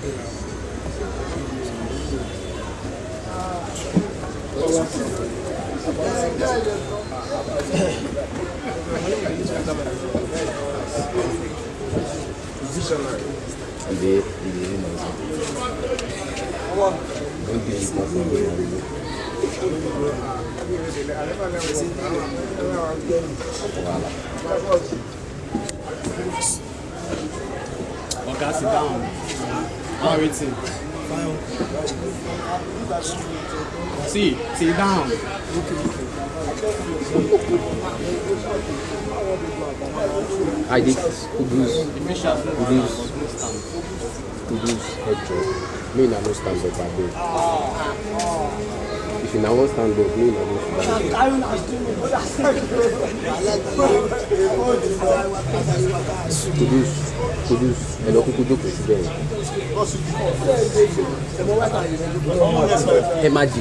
Okay, sit down. How are you? See, sit down. I did Kudus head. Me na no stand up at if you now want stand up, me na no stand up. Kudus, hello Kudu Kudu. Emaji,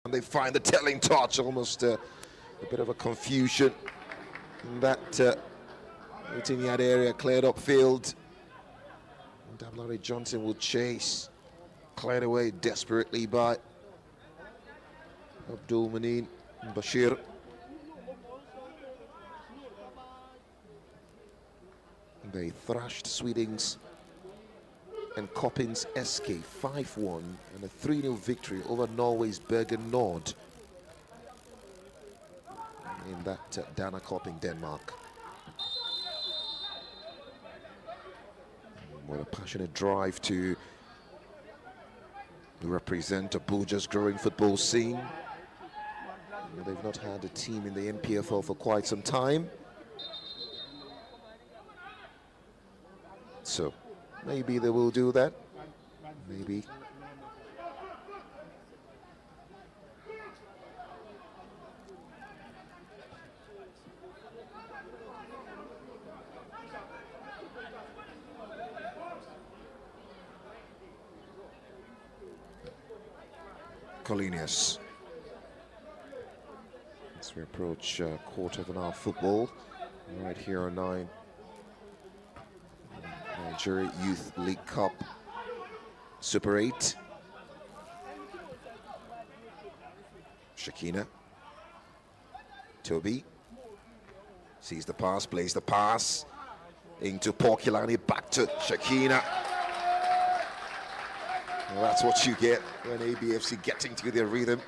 And they find the telling touch, almost a bit of a confusion in that 18-yard area, cleared upfield. Dablari Johnson will chase, cleared away desperately by Abdul Manin Bashir. They thrashed Sweetings and Coppins SK 5-1 and a 3-0 victory over Norway's Bergen Nord in that Danakop in Denmark. What a passionate drive to represent Abuja's growing football scene. They've not had a team in the NPFL for quite some time. So maybe they will do that. Maybe. Colinius. As we approach quarter of an hour football, right here on 9. Nigeria Youth League Cup Super 8. Shakina. Toby. Sees the pass, plays the pass. Into Porkulani, back to Shakina. Well, that's what you get when ABFC getting to their rhythm.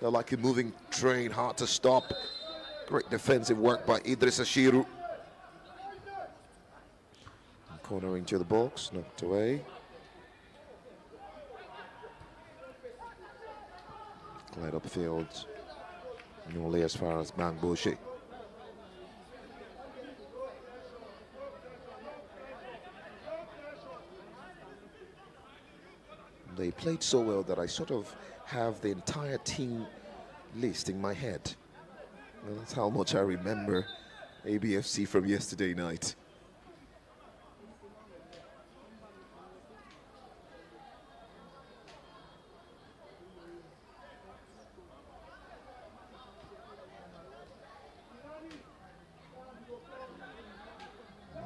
They're like a moving train, hard to stop. Great defensive work by Idris Ashiru. Corner into the box, knocked away. Glide upfield, nearly as far as Bangboshi. They played so well that I sort of have the entire team list in my head. Well, that's how much I remember ABFC from yesterday night.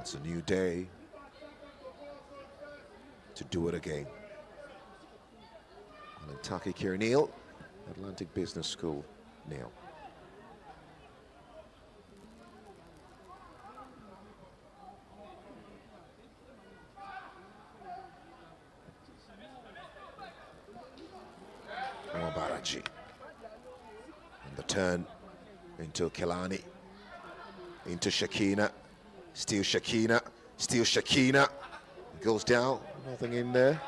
It's a new day to do it again. MAILANTARKI Kirneil, Atlantic Business School now. Mobaraji. And the turn into Kelani, into Shakina. Still Shakina, Still Shakina. Goes down. Nothing in there.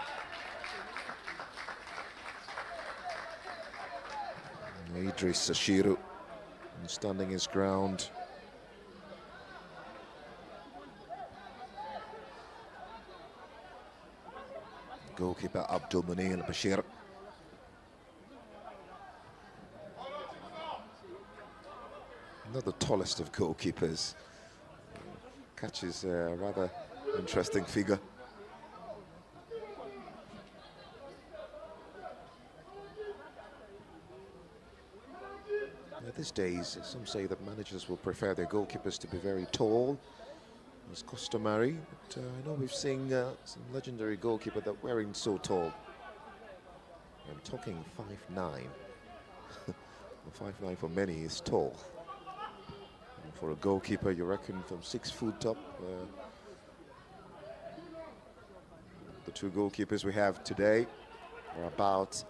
Idris Ashiru standing his ground. Goalkeeper Abdul Munir Bashir. Not the tallest of goalkeepers. Catches a rather interesting figure. These days, some say that managers will prefer their goalkeepers to be very tall, as customary. But I know we've seen some legendary goalkeepers that weren't so tall. I'm talking 5'9". 5'9" for many is tall. And for a goalkeeper, you reckon from 6 foot up. The two goalkeepers we have today are about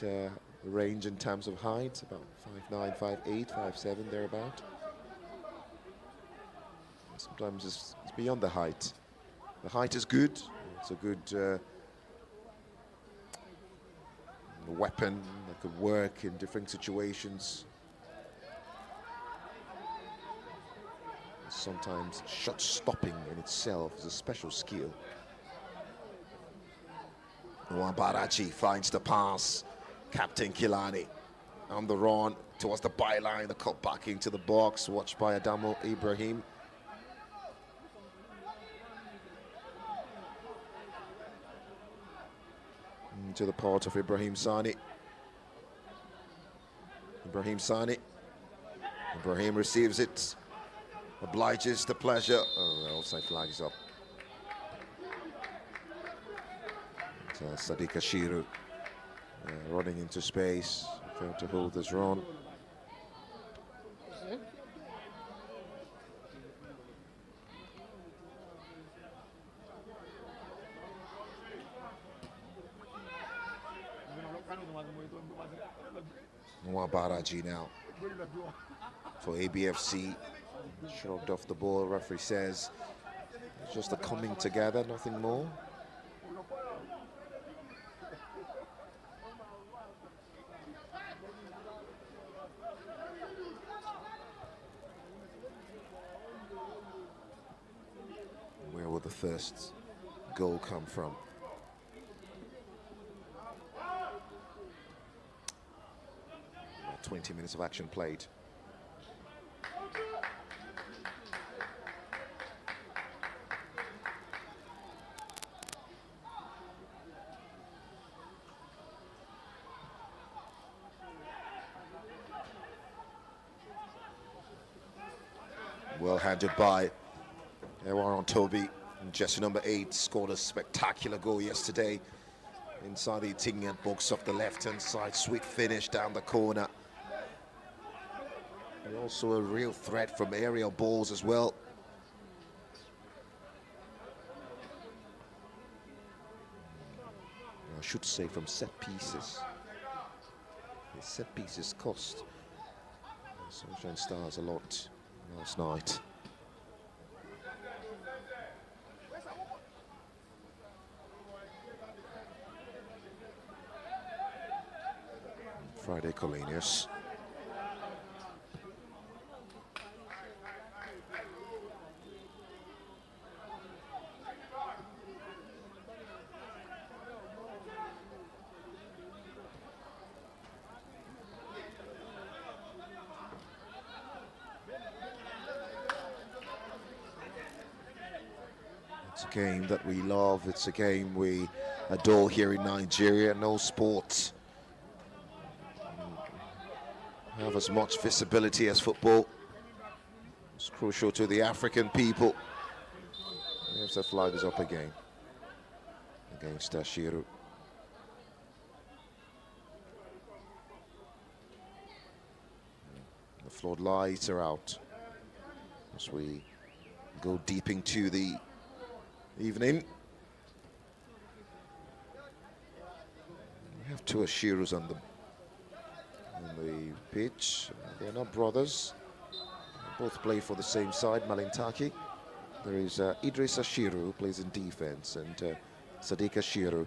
that range in terms of height, about 5'9", 5'8", 5'7", thereabout. Sometimes it's beyond the height. The height is good. It's a good weapon that could work in different situations. Sometimes shot stopping in itself is a special skill. Nwabarachi finds the pass. Captain Kilani on the run towards the byline, the cut back into the box, watched by Adamo Ibrahim. Into the part of Ibrahim Sani. Ibrahim Sani. Ibrahim receives it, obliges the pleasure. Oh, the offside flag is up. Sadiq Ashiru. Running into space, failed to hold his run. Nwabaraji now for ABFC. Shrugged off the ball, referee says it's just a coming together, nothing more. Where will the first goal come from? About 20 minutes of action played. Well handed by Ewaron Toby. Jesse number 8 scored a spectacular goal yesterday inside the Tingan box off the left-hand side. Sweet finish down the corner. And also a real threat from aerial balls as well. I should say from set pieces. The set pieces cost Sunshine Stars a lot last night. Friday Colenius. It's a game that we love. It's a game we adore here in Nigeria. No sport have as much visibility as football. It's crucial to the African people. There's the flag is up again against Ashiru. The floodlights are out as we go deep into the evening. We have two Ashirus on the pitch. They're not brothers. They both play for the same side, MAILANTARKI. There is Idris Ashiru, who plays in defense, and Sadiq Ashiru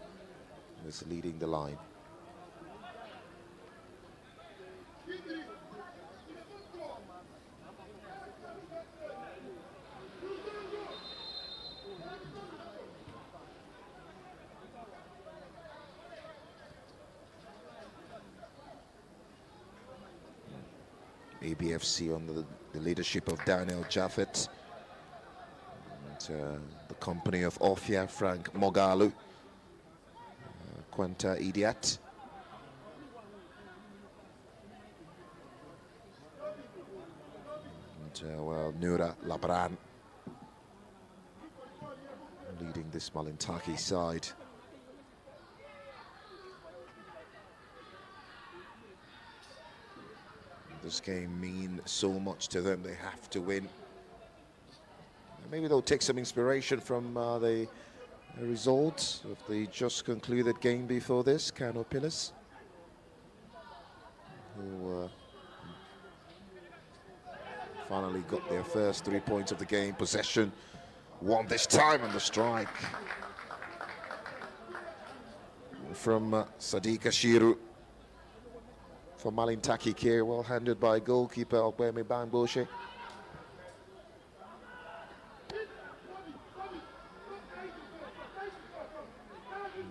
is leading the line. ABFC under the leadership of Daniel Jaffet, and the company of Ofia Frank Mogalu, Quanta Idiat, and well, Nura Labran leading this MAILANTARKI side. This game means so much to them, they have to win. Maybe they'll take some inspiration from the results of the just concluded game before this, Kano Pillars, who finally got their first 3 points of the game. Possession won this time on the strike from Sadiq Ashiru. For MAILANTARKI care, well handled by goalkeeper Ogbemi Bangboshe.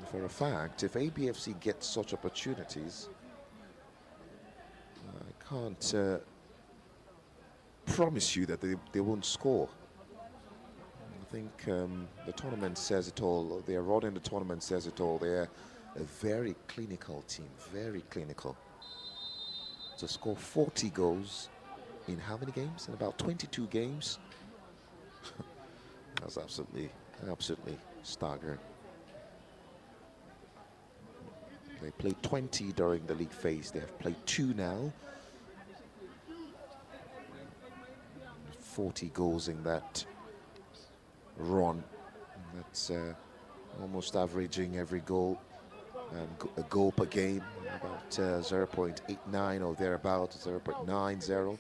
For a fact, if ABFC gets such opportunities, I can't promise you that they won't score. I think the tournament says it all. Their run in the tournament says it all. They're a very clinical team, very clinical. To score 40 goals in how many games? In about 22 games. That's absolutely staggering. They played 20 during the league phase. They have played 2 now. 40 goals in that run. That's almost averaging every goal. A goal per game, about 0.89 or thereabouts, 0.90.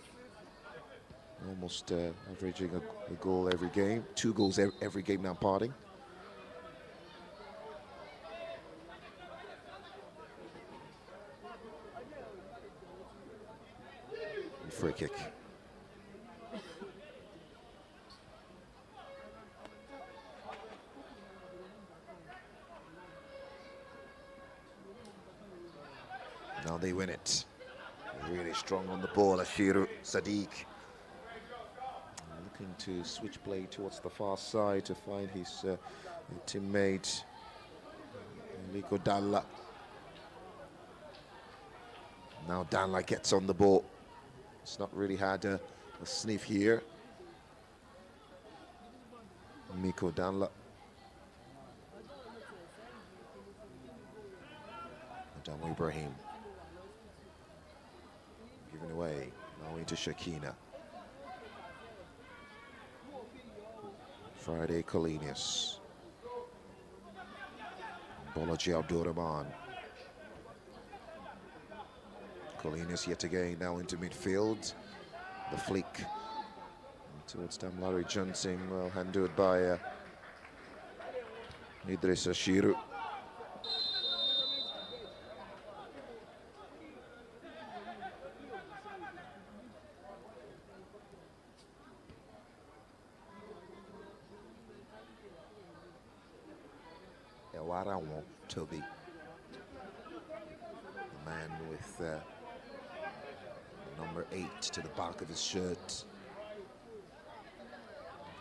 Almost averaging a goal every game. 2 goals every game now parting. And free kick. Now they win it. Really strong on the ball, Ashiru Sadiq. Looking to switch play towards the far side to find his teammate, Liko Dalla. Now Dalla gets on the ball. It's not really had a sniff here. Miko Dalla. Adamu Ibrahim. Given away, now into Shakina. Friday Colinius. MOBOLAJI Abdurrahman. Colinius yet again now into midfield. The flick towards Damlari Johnson, well handled by Idris Ashiru. Toby, the man with number 8 to the back of his shirt.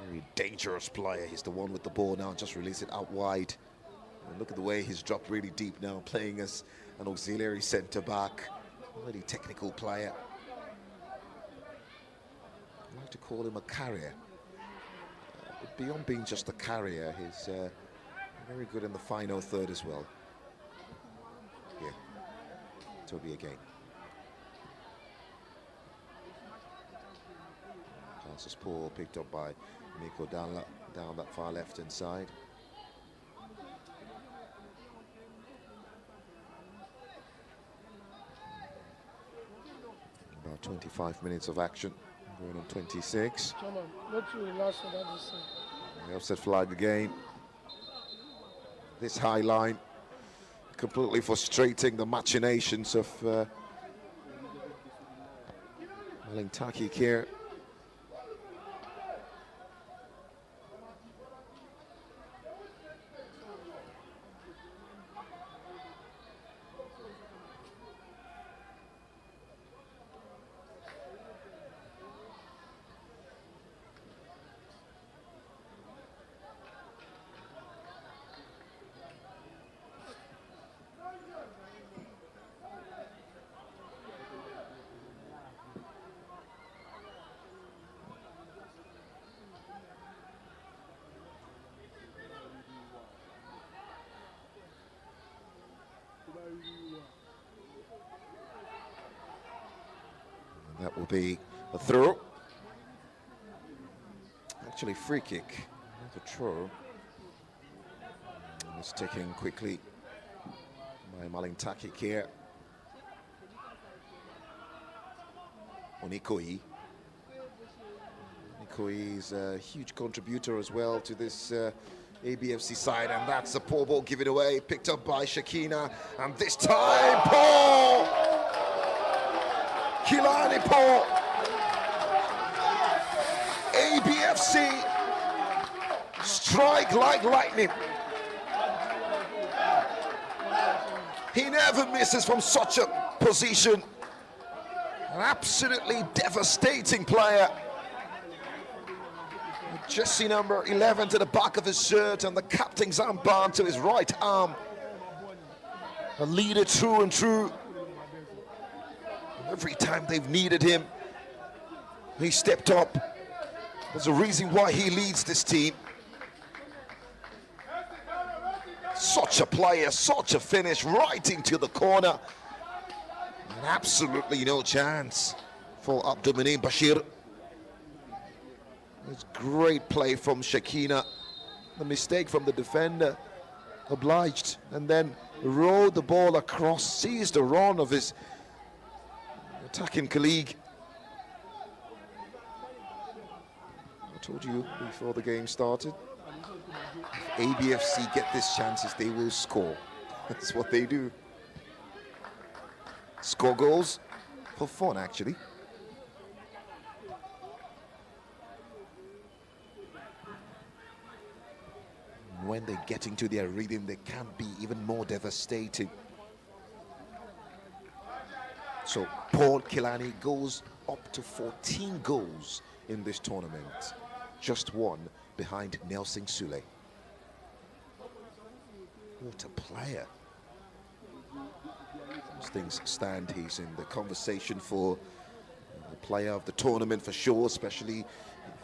Very dangerous player. He's the one with the ball now. Just release it out wide. And look at the way he's dropped really deep now, playing as an auxiliary centre back. Really technical player. I like to call him a carrier. But beyond being just a carrier, he's very good in the final third as well. Here, Toby again. Pass is poor, picked up by Miko Dalla down that far left-hand side. About 25 minutes of action, going on 26. Come on, not to the last one, that is The offset flag again. This high line completely frustrating the machinations of MAILANTARKI here. That will be a throw. Actually, free kick, not a throw. And it's taken quickly by MAILANTARKI here. Onikoi. Onikoi is a huge contributor as well to this ABFC side, and that's a poor ball given away, picked up by Shakina, and this time, Paul! Kilani Paul! ABFC strike like lightning. He never misses from such a position. An absolutely devastating player. Jersey number 11 to the back of his shirt and the captain's armband to his right arm. A leader true and true. Every time they've needed him, he stepped up. There's a reason why he leads this team. Such a player, such a finish, right into the corner. And absolutely no chance for Abdulmanin Bashir. It's great play from Shakina. The mistake from the defender, obliged, and then rode the ball across, seized the run of his attacking colleague. I told you before the game started, if ABFC get these chances, they will score. That's what they do. Score goals for fun, actually. When they get into their rhythm, they can be even more devastating. So Paul Kilani goes up to 14 goals in this tournament, just one behind Nelson Sule. What a player. As things stand, he's in the conversation for the player of the tournament for sure, especially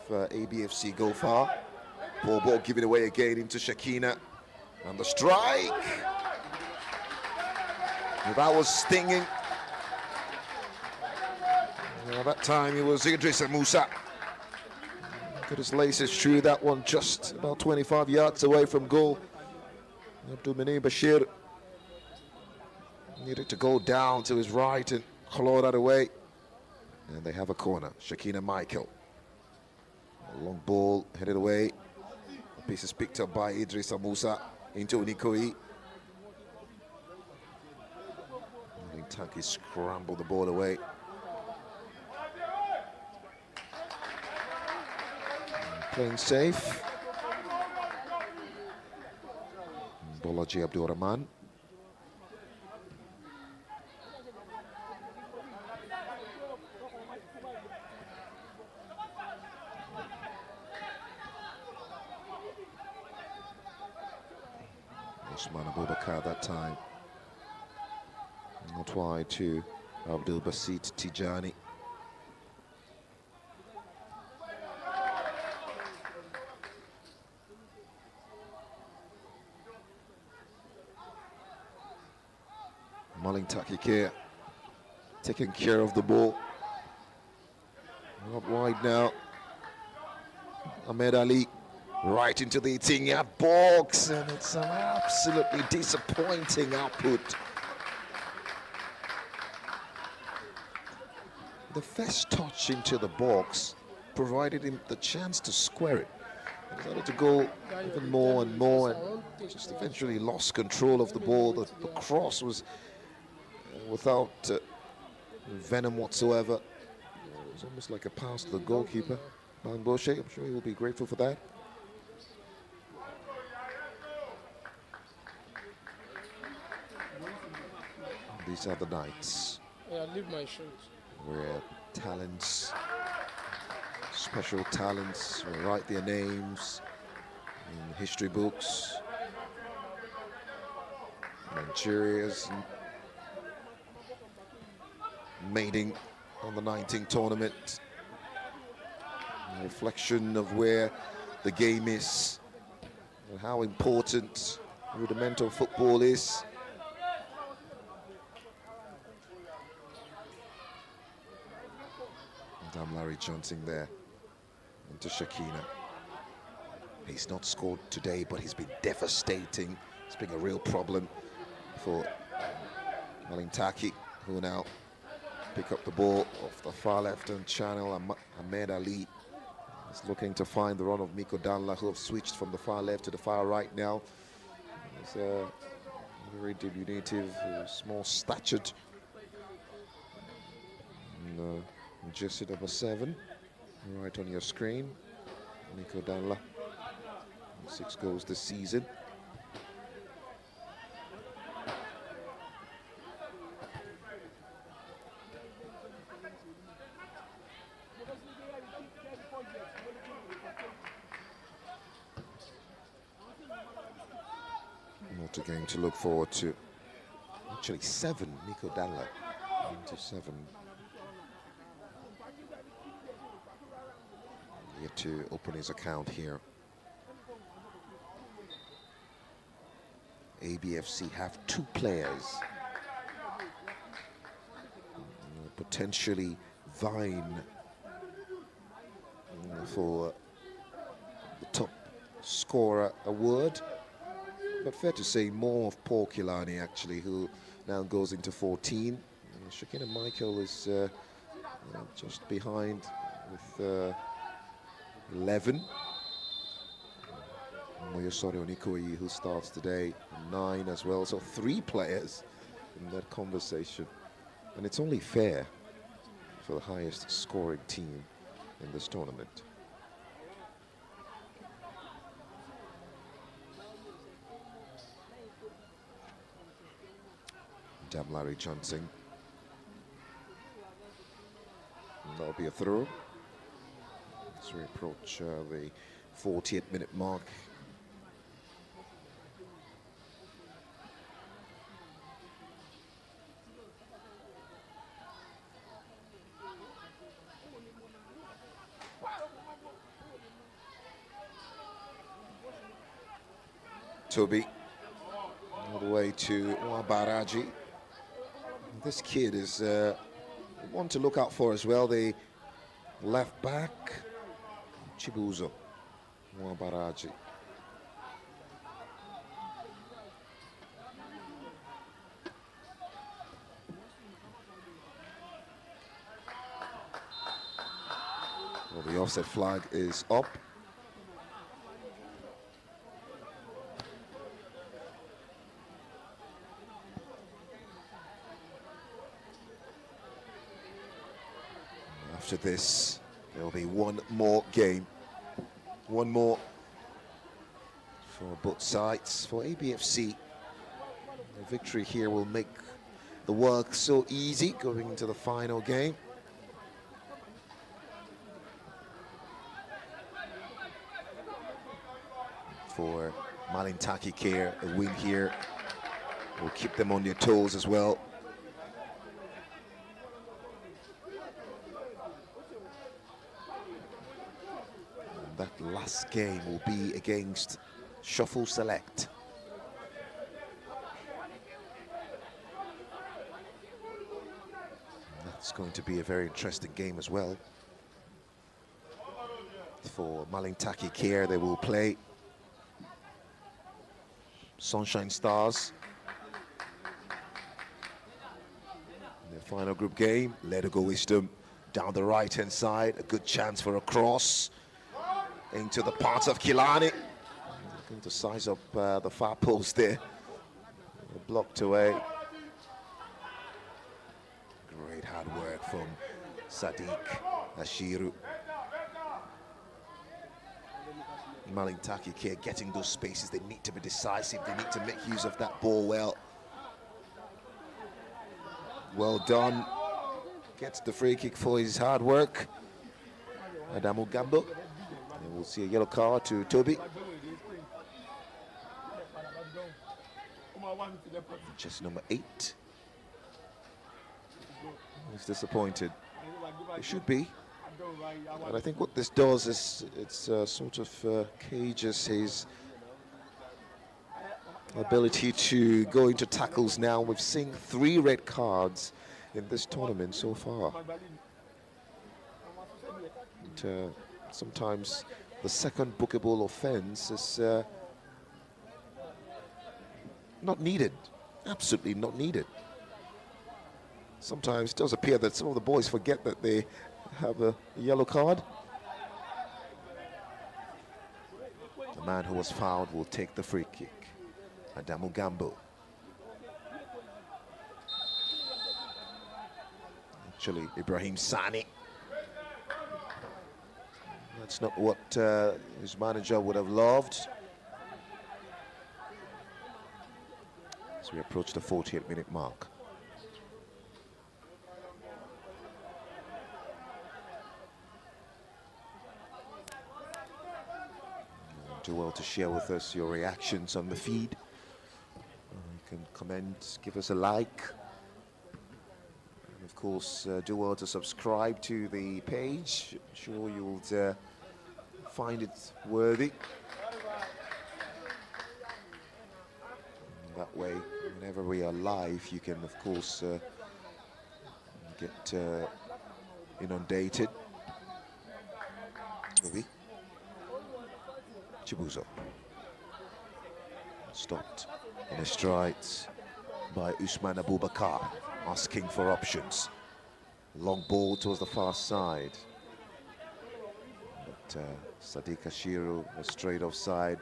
if ABFC go far. Poor ball given away again into Shakina. And the strike. Well, that was stinging. Well, that time it was Idris Musa. Got his laces through that one, just about 25 yards away from goal. Abdulmanin Bashir needed to go down to his right and claw that away. And they have a corner. Shakina Michael. A long ball headed away. A piece is picked up by Idris Musa into Onikoi. MAILANTARKI scrambled the ball away. Playing safe. MOBOLAJI Abdul Rahman. Osman Abubakar that time. Not wide to Abdul Basit Tijani. MAILANTARKI here, taking care of the ball. Not wide now. Ahmed Ali right into the 18-yard box, and it's an absolutely disappointing output. The first touch into the box provided him the chance to square it, He started to go even more and more, and just eventually lost control of the ball. The cross was without venom whatsoever. It was almost like a pass to the goalkeeper, Bangoshe. I'm sure he will be grateful for that. These are the nights where talents, special talents, will write their names in history books. Nigeria's maiding on the 19th tournament. A reflection of where the game is and how important rudimental football is. Larry Johnson there into Shakina. He's not scored today, but he's been devastating. It's been a real problem for MAILANTARKI, who now pick up the ball off the far left-hand channel. Ahmed Ali is looking to find the run of Miko Danla, who have switched from the far left to the far right now. He's very diminutive, small-statured. Jersey number 7, right on your screen. Miko Danla, 6 goals this season. What a game to look forward to. Actually 7, Miko Danla into 7. Yet to open his account here. ABFC have 2 players potentially vying for the top scorer award, but fair to say more of Paul Kilani actually, who now goes into 14. Shakina Michael is just behind with 11. Moyosori Onikoyi, who starts today, 9 as well. So 3 players in that conversation. And it's only fair for the highest scoring team in this tournament. Larry Johnson. And that'll be a throw. As we approach the 40th minute mark. Toby, all the way to Wabaraji. This kid is one to look out for as well. The left back, Chibuzo Wabaraji. Well, the offset flag is up. After this, there will be one more game. One more for both sides. For ABFC, the victory here will make the work so easy going into the final game. For MAILANTARKI Care, a win here will keep them on their toes as well. That last game will be against Shuffle Select. That's going to be a very interesting game as well. For MAILANTARKI Care, they will play Sunshine Stars. In their final group game, Let It Go Wisdom down the right-hand side, a good chance for a cross. into the part of Kilani. Looking to size up the far post there. Blocked away. Great hard work from Sadiq Ashiru. MAILANTARKI here getting those spaces. They need to be decisive. They need to make use of that ball well. Well done. Gets the free kick for his hard work. Adamu Gambo. And we'll see a yellow card to Toby. Just number 8. He's disappointed. It should be. And I think what this does is it's sort of cages his ability to go into tackles now. We've seen 3 red cards in this tournament so far. And, sometimes the second bookable offense is not needed, absolutely not needed. Sometimes it does appear that some of the boys forget that they have a yellow card. The man who was fouled will take the free kick. Adamu Gambo. Actually, Ibrahim Sani. That's not what his manager would have loved. As we approach the 48-minute mark. Do well to share with us your reactions on the feed. You can comment, give us a like. And of course, do well to subscribe to the page. I'm sure you'll find it worthy. And that way, whenever we are live, you can, of course, get inundated. Maybe. Chibuzo. Stopped in his strides by Usman Abubakar, asking for options. Long ball towards the far side. But Sadiq Ashiru was straight offside.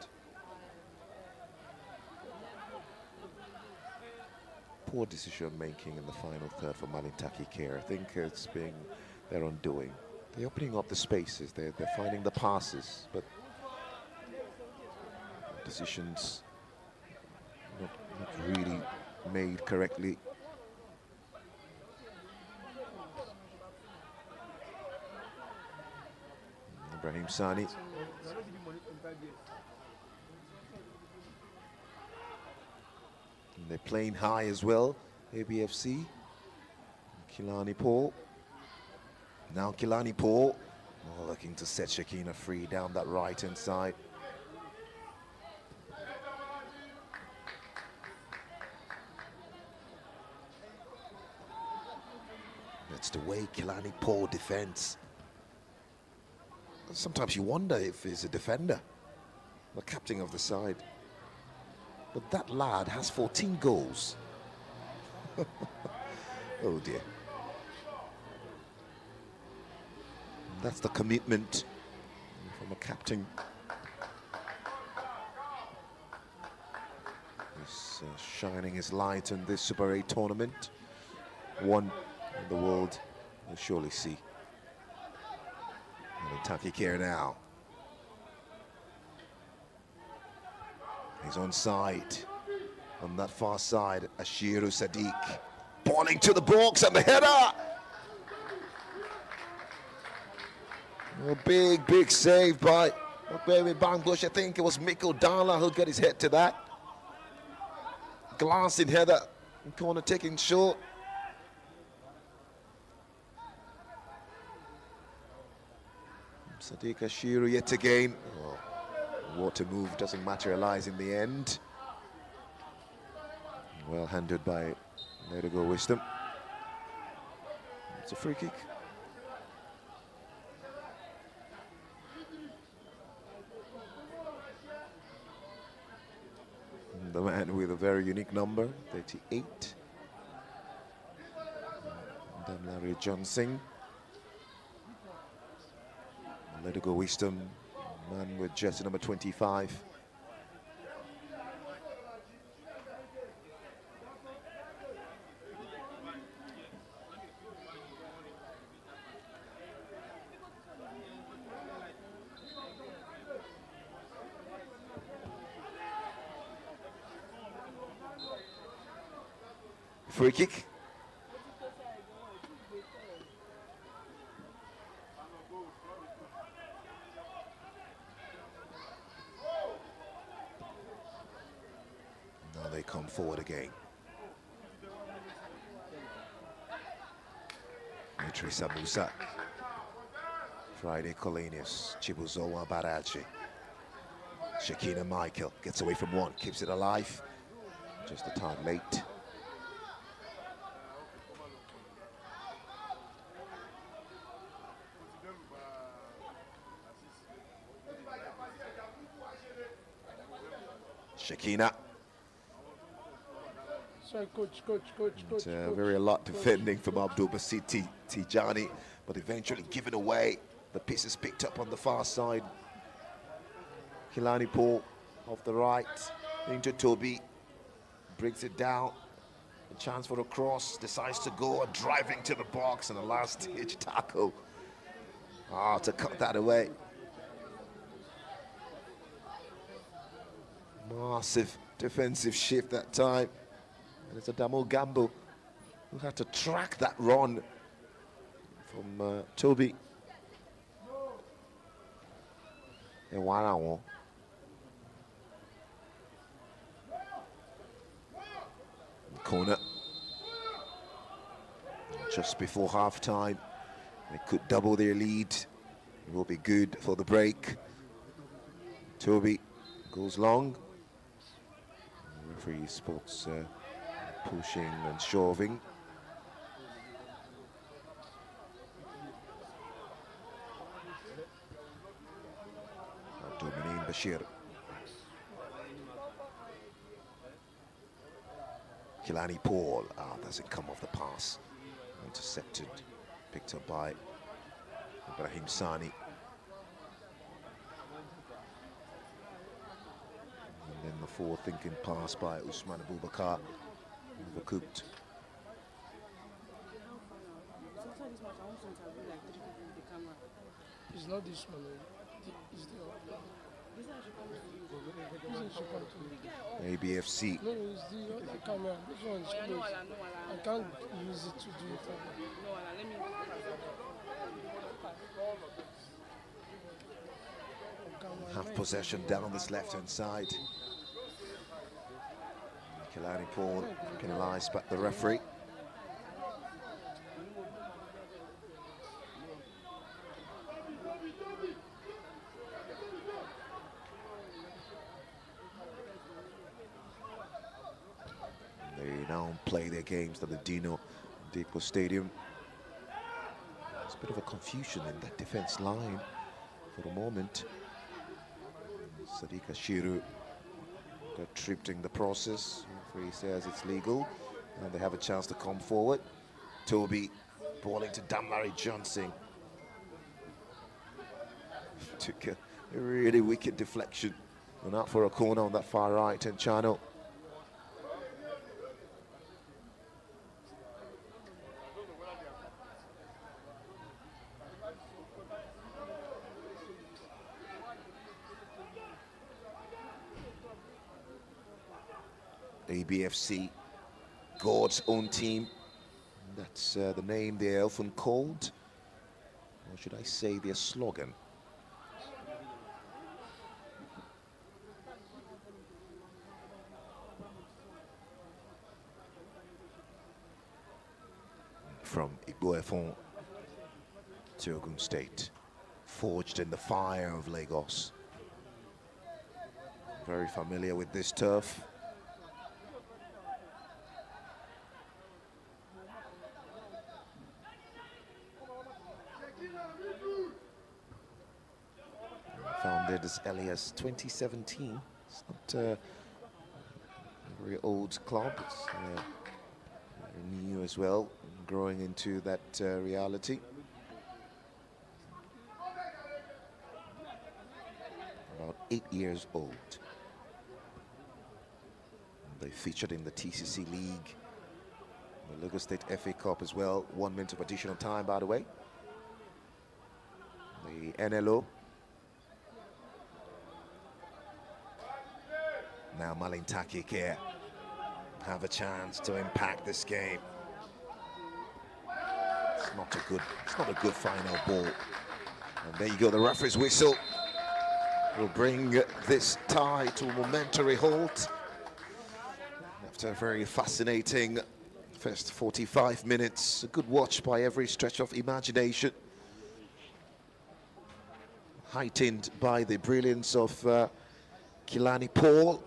Poor decision making in the final third for MAILANTARKI care. I think it's been their undoing. They're opening up the spaces, they're finding the passes, but decisions not really made correctly. Ibrahim Sani. And they're playing high as well, ABFC. Kilani Paul. Now Kilani Paul looking to set Shakina free down that right-hand side. That's the way Kilani Paul defends. Sometimes you wonder if he's a defender, the captain of the side. But that lad has 14 goals. Oh dear. That's the commitment from a captain. He's shining his light on this Super 8 tournament. One in the world will surely see. MAILANTARKI care now. He's on side. On that far side, Ashiru Sadiq. Balling to the box and the header! A big save by David Bangbush. I think it was Mikko Dala who got his head to that. Glancing header, corner taking short. Sadiq Ashiru yet again. Oh, water move doesn't materialize in the end. Well handled by Let It Go Wisdom. It's a free kick. The man with a very unique number, 38. Damlari Johnson. Let It Go Wisdom Man with jersey number 25. Free kick. Now they come forward again. Idrissa Musa, Friday Colenius, Chibuzowa Barachi. Shakina Michael gets away from one, keeps it alive. Just a tad late. Shakina. Sorry, coach. Very a lot defending from Abdul Basit Tijani, but eventually given away. The pieces picked up on the far side. Kilani Paul off the right into Toby, brings it down. A chance for a cross, decides to go, driving to the box, and a last-ditch tackle. To cut that away. Massive defensive shift that time. And it's Adamo Gambo who had to track that run from Toby. Corner. Just before half-time, they could double their lead. It will be good for the break. Toby goes long. The referee spots pushing and shoving. Abdul-Manin Bashir. Kilani Paul, doesn't come off the pass. Intercepted, picked up by Ibrahim Sani. And then the forward-thinking pass by Usman Abubakar, overcooked. It's not this one. It's the ABFC. No, it's the other camera. This one is closed. I can't use it to do it. Have possession down this left-hand side. Kilani Paul penalised by the referee. They now play their games at the Dino Depo Stadium. There's a bit of a confusion in that defense line for the moment. Sadiq Ashiru got tripped in the process. Referee says it's legal, and they have a chance to come forward. Toby balling to Damlari Johnson. Took a really wicked deflection. Went out for a corner on that far right-hand channel. ABFC, God's own team. That's the name they're often called. Or should I say their slogan? From Igboefon to Ogun State, forged in the fire of Lagos. Very familiar with this turf. Founded as early as 2017. It's not a very old club. It's new as well, growing into that reality. 8 years old. They featured in the TCC League, the Lagos State FA Cup as well. 1 minute of additional time, by the way. The NLO. Now MAILANTARKI here have a chance to impact this game. It's not a good final ball. And there you go, the referee's whistle will bring this tie to a momentary halt after a very fascinating first 45 minutes. A good watch by every stretch of imagination, heightened by the brilliance of Kilani Paul,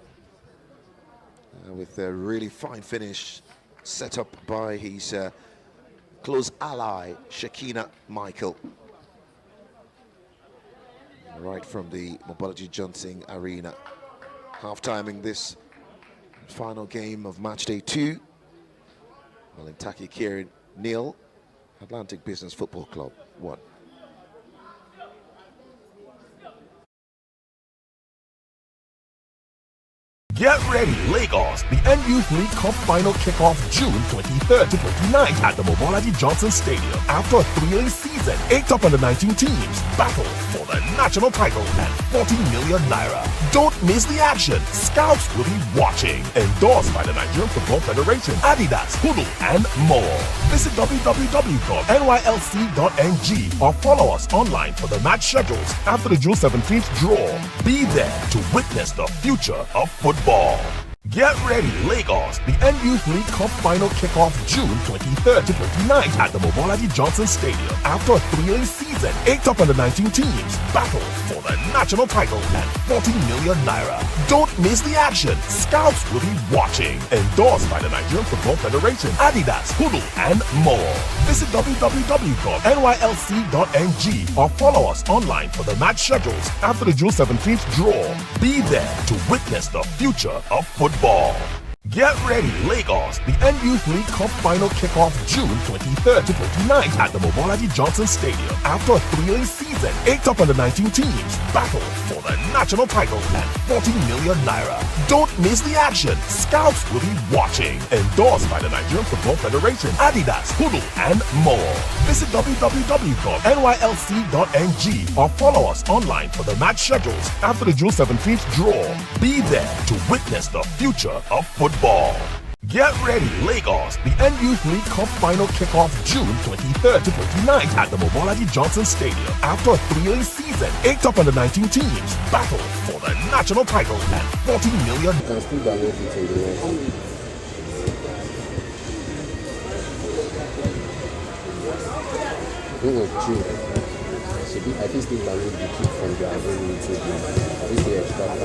with a really fine finish set up by his close ally Shakina Michael, right from the MOBOLAJI Johnson Arena. Half-timing this final game of Matchday 2. MAILANTARKI Kieran 0, Atlantic Business Football Club 1. Get ready, Lagos! The NYouth League Cup final kickoff June 23rd to 29th at the MOBOLAJI Johnson Stadium. After a thrilling season, 8 top under 19 teams battle for the national title and 40 million naira. Don't miss the action. Scouts will be watching. Endorsed by the Nigerian Football Federation, Adidas, Hulu, and more. Visit www.nylc.ng or follow us online for the match schedules after the June 17th draw. Be there to witness the future of football. Get ready, Lagos! The NYouth League Cup final kickoff June 23rd to 29th at the MOBOLAJI Johnson Stadium. After a thrilling season, 8 top under 19 teams battle for the national title and 40 million naira. Don't miss the action. Scouts will be watching. Endorsed by the Nigerian Football Federation, Adidas, Hulu, and more. Visit www.nylc.ng or follow us online for the match schedules after the June 17th draw. Be there to witness the future of football. Get ready, Lagos! The NYouth League Cup final kickoff June 23rd to 29th at the MOBOLAJI Johnson Stadium. After a thrilling season, 8 top under 19 teams battle for the national title and 40 million naira. Don't miss the action. Scouts will be watching. Endorsed by the Nigerian Football Federation, Adidas, Hulu, and more. Visit www.nylc.ng or follow us online for the match schedules after the June 17th draw. Be there to witness the future of football. Get ready, Lagos! The NYouth League Cup final kickoff June 23rd to 29th at the MOBOLAJI Johnson Stadium. After a thrilling season, 8 top under 19 teams battle for the national title and 40 million. You can still download it in the I think still download the kit from the other YouTube. This is the extra time.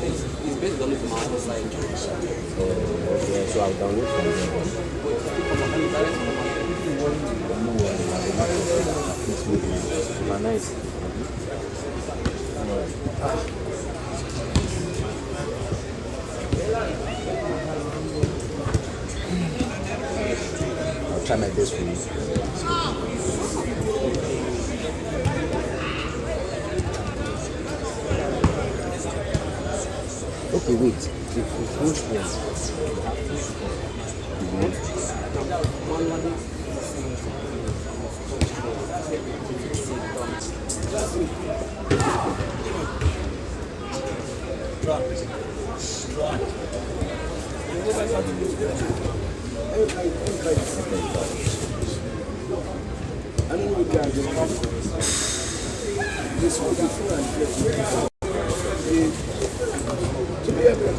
It's based on the side. Okay, so I'll download from there. It's nice. I'll try my best for you. Okay, wait. If you push one, I don't know if guys just come. This one before I get to be able to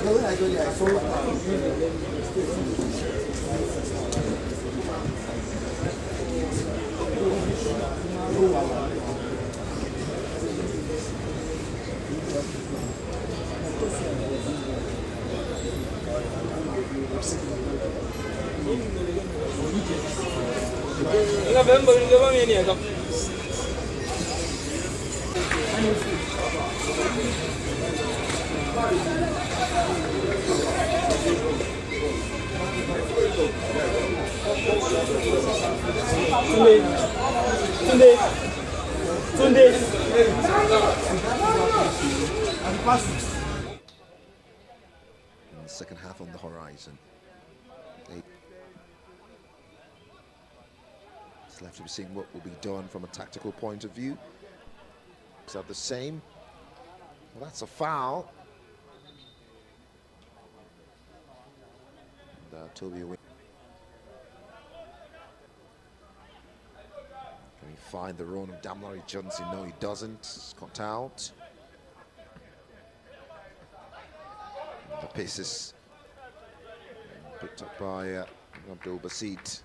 when I go there, I saw And the second half on the horizon. It's left to be seen what will be done from a tactical point of view. Is that the same? Well, that's a foul. And, Toby away. Can he find the run of Damlari Johnson? No, he doesn't. It's cut out. The pace is picked up by Abdul Basit.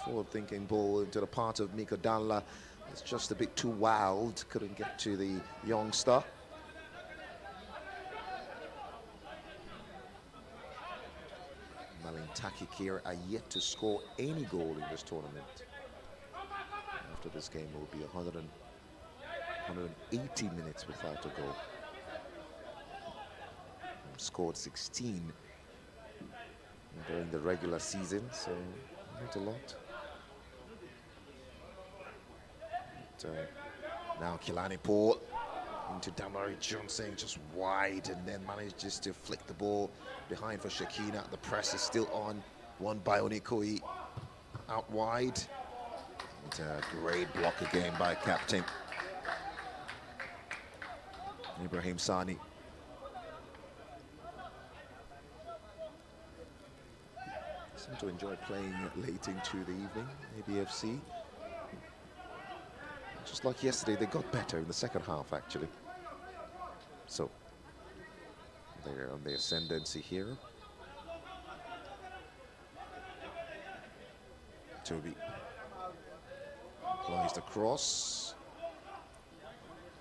Forward-thinking ball into the part of Mika Danla. It's just a bit too wild. Couldn't get to the youngster. MAILANTARKI here are yet to score any goal in this tournament. After this game, it will be 180 minutes without a goal. Scored 16 during the regular season, so not a lot. But, now Kilani Paul into Damari Johnson, just wide, and then manages to flick the ball behind for Shekina. The press is still on, won by Onikoi out wide. And a great block again by captain Ibrahim Sani. Seem to enjoy playing late into the evening, ABFC. Just like yesterday, they got better in the second half, actually. So, they're on the ascendancy here. Toby applies the cross.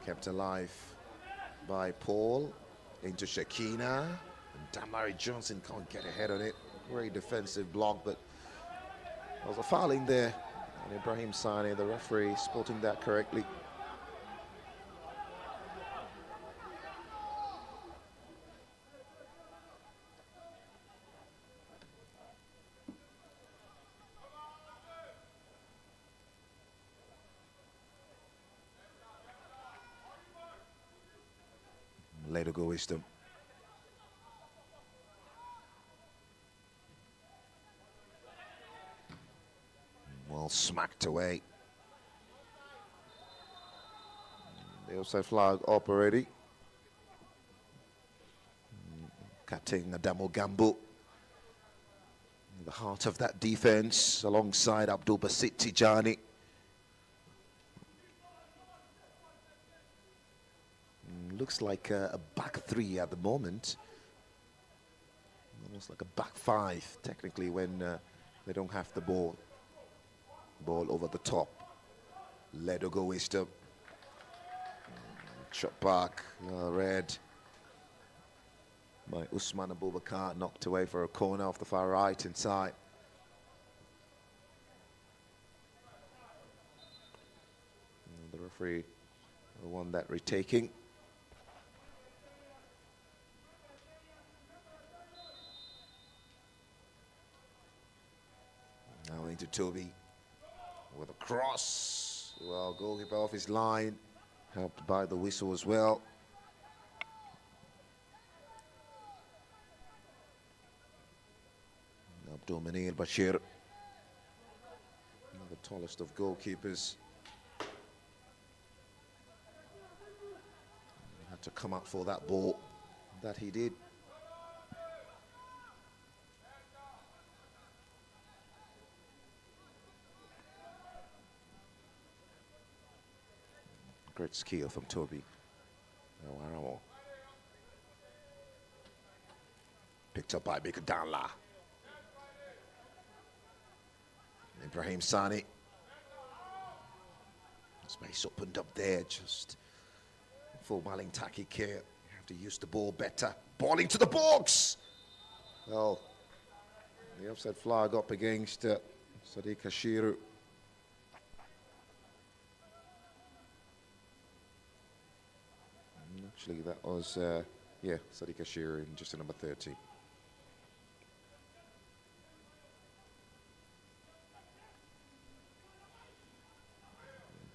Kept alive by Paul. Into Shekina. And Damari Johnson can't get ahead on it. Great defensive block, but there was a foul in there. And Ibrahim Sani, the referee, spotting that correctly. Let it go, wisdom. Well smacked away. The offside flag up already. Captain Adamo Gambo in the heart of that defense alongside Abdul Basit Tijani. Looks like a back three at the moment. Almost like a back five technically when they don't have the ball. Ball over the top. Let it go, wisdom. Shot back, red by Usman Abubakar, knocked away for a corner off the far right inside. And the referee won that retaking. Now into Toby. With a cross, well, goalkeeper off his line, helped by the whistle as well. Abdul Manir Bashir, the tallest of goalkeepers, had to come out for that ball, that he did. Great skill from Toby. Picked up by Mika Danla. Ibrahim Sani. Space opened up there just for MAILANTARKI care. You have to use the ball better. Ball into the box. Well, The offside flag up against Sadiq Hashiru. Actually, that was, yeah, Sadiq Hashiru in just number 30.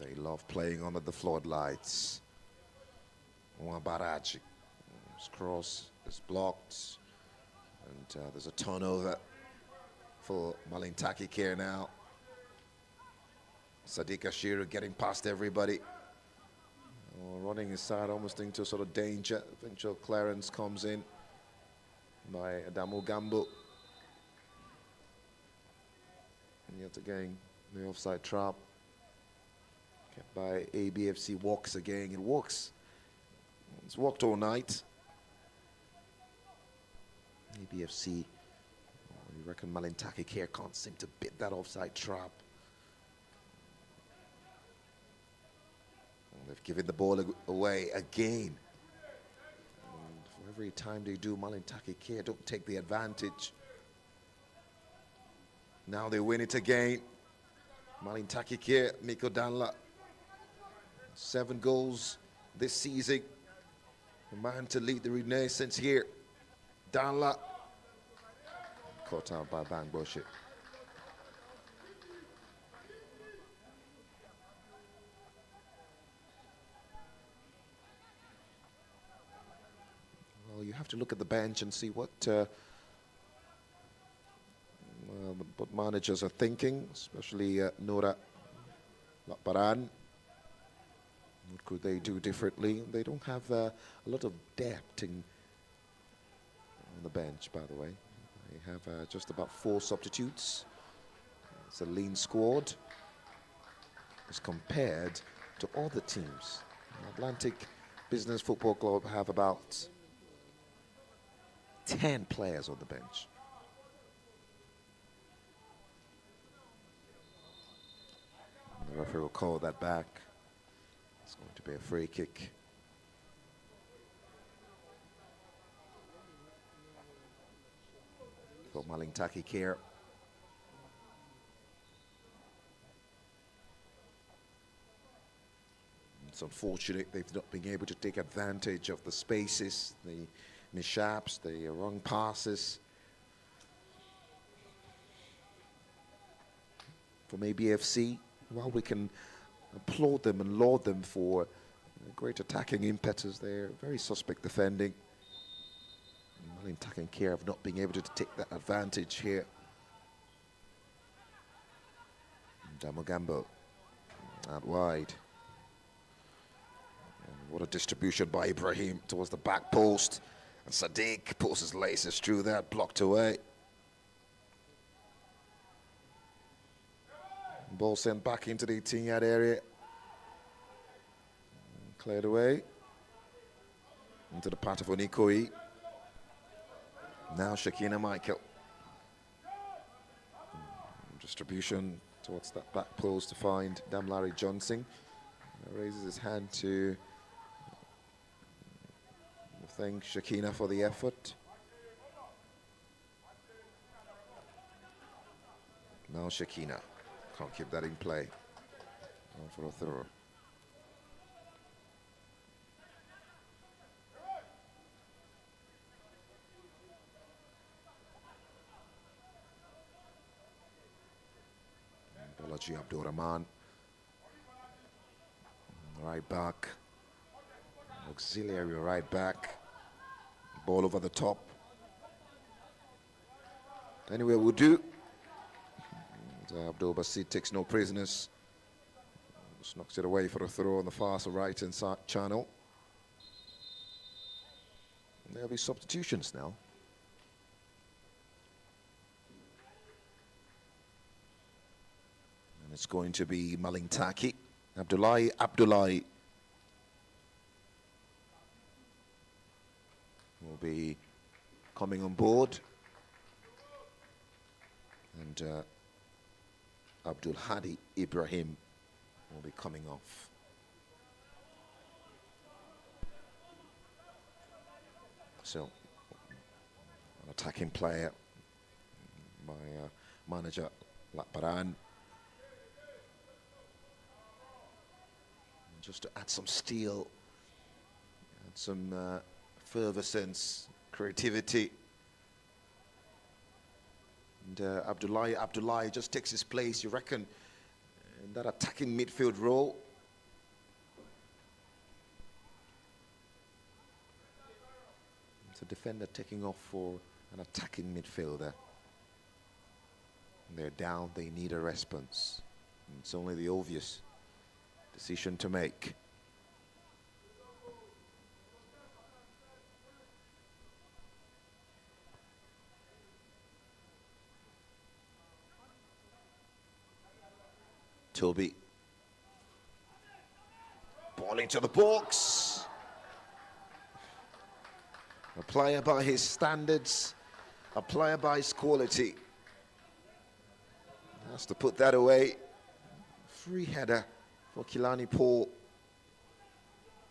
They love playing under the floodlights. MOBOLAJI. His cross is blocked. And there's a turnover for MAILANTARKI here now. Sadiq Hashiru getting past everybody. Running inside almost into sort of danger. Eventual clearance comes in by Adamu Gambo. And yet again, the offside trap kept by ABFC walks again. It works. It's worked all night. ABFC, you reckon MAILANTARKI here can't seem to beat that offside trap. They've given the ball away again. And for every time they do, MAILANTARKI here don't take the advantage. Now they win it again. MAILANTARKI here, Miko Danla. 7 goals this season. The man to lead the renaissance here. Danla. Caught out by Bang Bushit. Well, you have to look at the bench and see what managers are thinking, especially Nora Lakbaran. What could they do differently? They don't have a lot of depth on the bench, by the way. They have just about 4 substitutes. It's a lean squad as compared to other teams. Atlantic Business Football Club have about 10 players on the bench. And the referee will call that back. It's going to be a free kick. For MAILANTARKI here. It's unfortunate they've not been able to take advantage of the spaces, the mishaps, the wrong passes. From ABFC, while we can applaud them and laud them for great attacking impetus, they're very suspect defending. MAILANTARKI care of not being able to take that advantage here. Damogambo out wide. And what a distribution by Ibrahim towards the back post. And Sadiq pulls his laces through that, blocked away. Ball sent back into the 18-yard area. Cleared away. Into the part of Onikoi. Now Shakina Michael. Distribution towards that back post to find Damlari Johnson. Raises his hand to thank Shakina for the effort. Now Shakina can't keep that in play. On for a throw. Bolaji Abdul Rahman, right back, auxiliary right back, ball over the top. Anyway, we'll do. Abdul Basit takes no prisoners, just knocks it away for a throw on the far right inside channel. And there'll be substitutions now. It's going to be MAILANTARKI. Abdullahi will be coming on board. And Abdul Hadi Ibrahim will be coming off. So, an attacking player, by manager Lakparan. Just to add some steel, add some effervescence, creativity. And Abdullahi just takes his place, you reckon, in that attacking midfield role. It's a defender taking off for an attacking midfielder. They're down, they need a response. It's only the obvious decision to make. Toby. Ball into the box. A player by his standards, a player by his quality. Has to put that away. Free header for Kilani Paul.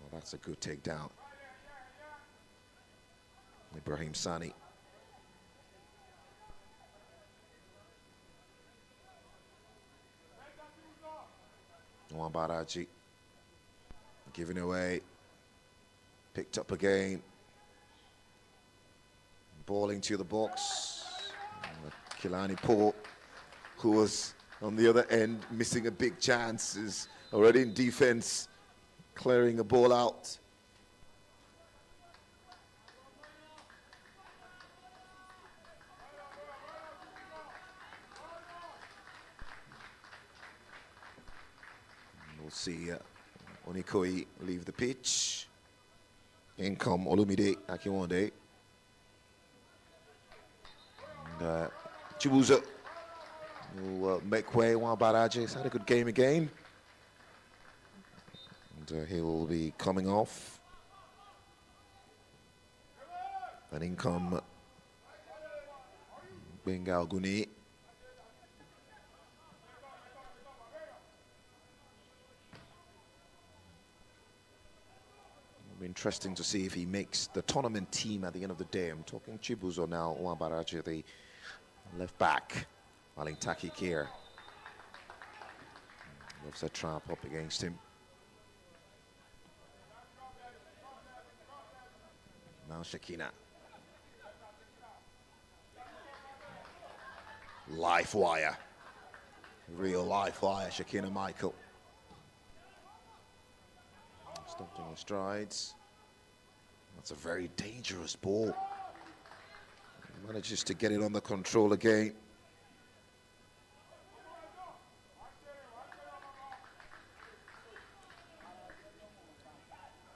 Well, that's a good takedown. Ibrahim Sani. MOBOLAJI giving away. Picked up again. Ball into the box. Kilani Paul, who was on the other end missing a big chance, is already in defense, clearing a ball out. We'll see Onikoi leave the pitch. In come Olumide Akinwande. And Chibuzo will make way. MOBOLAJI has had a good game again. And he will be coming off. And in come Bengal Guni. Interesting to see if he makes the tournament team at the end of the day. I'm talking Chibuzo now, MOBOLAJI, the left back. MAILANTARKI here. Loves a trap up against him. Now Shakina. Life wire. Real life wire, Shakina Michael. Stopped in his strides. That's a very dangerous ball. He manages to get it under control again.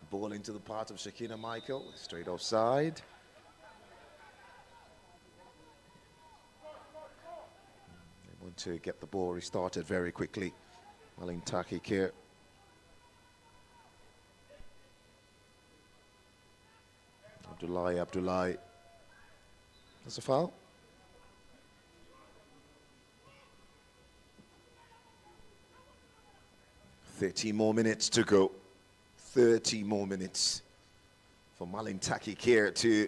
Ball into the part of Shakina Michael, straight offside. They want to get the ball restarted very quickly. MAILANTARKI here. Abdullahi. That's a foul. "30 more minutes to go. 30 more minutes for MAILANTARKI here to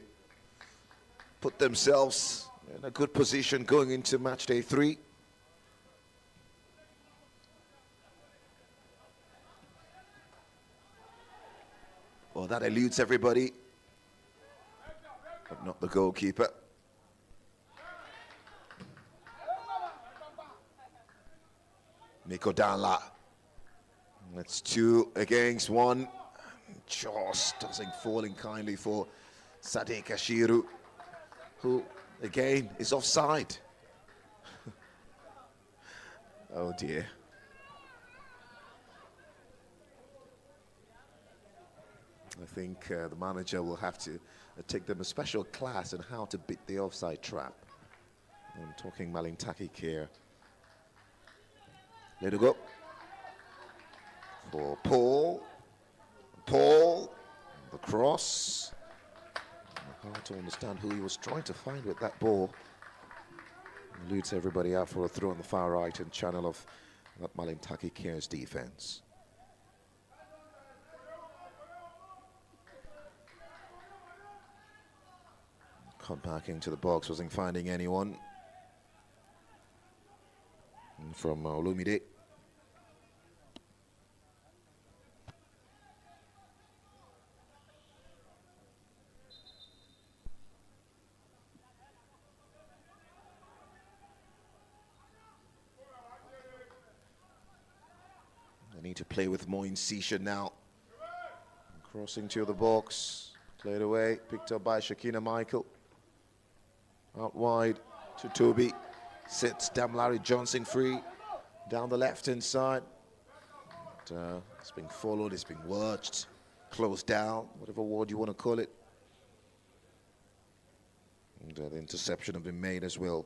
put themselves in a good position going into match day 3. Well, that eludes everybody, but not the goalkeeper. Nico Danla. That's 2 against 1. Just doesn't fall in kindly for Sadiq Ashiru, who again is offside. Oh dear. I think the manager will have to take them a special class in how to beat the offside trap. I'm talking MAILANTARKI here. Let it go. For Paul. The cross. Hard to understand who he was trying to find with that ball. Eludes everybody out for a throw on the far right and channel of that MAILANTARKI cares defense. Come back into the box, wasn't finding anyone. from Olumide. They need to play with more incision now. Crossing to the box, cleared away, picked up by Shakina Michael. Out wide to Toby, sits Damilare Johnson free down the left-hand side. It's being followed, it's being watched, closed down, whatever word you want to call it. And the interception have been made as well.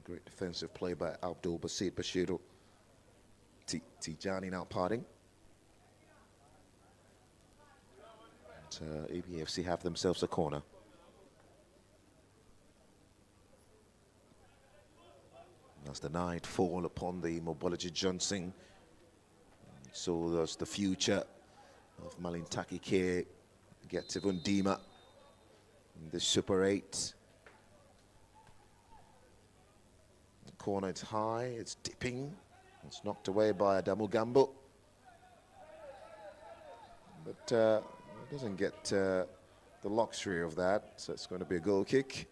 Great defensive play by Abdul Basit Bashiru. Tijani now parting. ABFC have themselves a corner. As the night fall upon the MOBOLAJI Johnson, so there's the future of MAILANTARKI K gets even deeper in the Super 8. The corner, it's high, it's dipping, it's knocked away by Adamu Gambo, but doesn't get the luxury of that, so it's going to be a goal kick.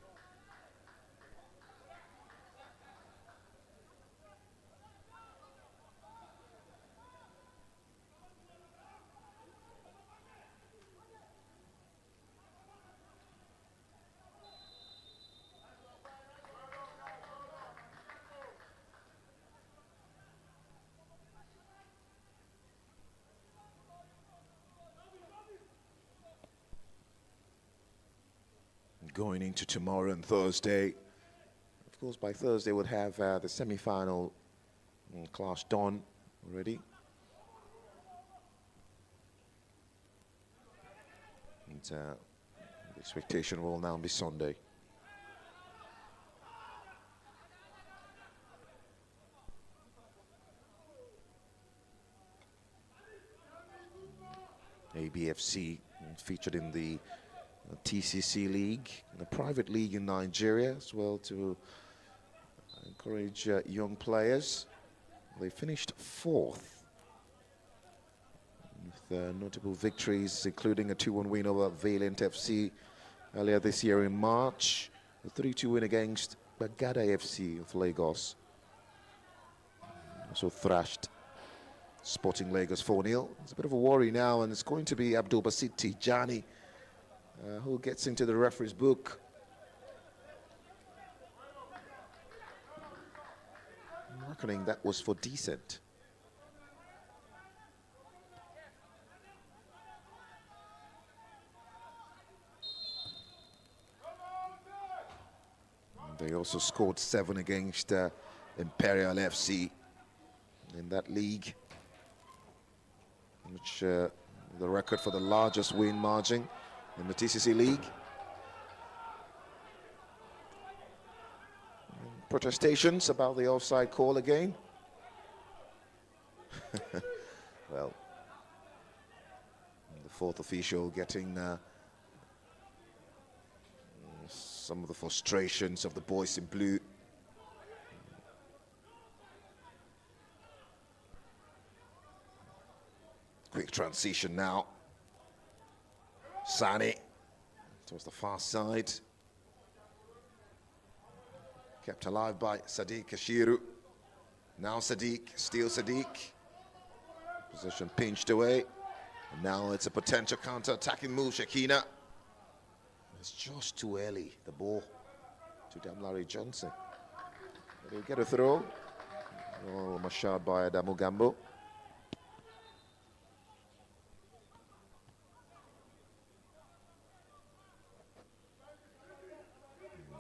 Going into tomorrow and Thursday. Of course, by Thursday we'll have the semi-final clash done already. And the expectation will now be Sunday. ABFC featured in the TCC League, a private league in Nigeria as well, to encourage young players. They finished 4th with notable victories, including a 2-1 win over Valiant FC earlier this year in March, a 3-2 win against Bagada FC of Lagos. Also thrashed Sporting Lagos 4-0. It's a bit of a worry now, and it's going to be Abdul Basit Tijani who gets into the referee's book. I'm reckoning that was for decent. They also scored 7 against Imperial FC in that league, which the record for the largest win margin in the TCC League. Protestations about the offside call again. Well, the 4th official getting some of the frustrations of the boys in blue. Quick transition now. Sani towards the far side. Kept alive by Sadiq Kashiru. Now Sadiq, still Sadiq. Position pinched away. And now it's a potential counter-attacking move, Shakina. It's just too early, the ball to Damilare Johnson. He'll get a throw. Oh, mashad by Adamu Gambo.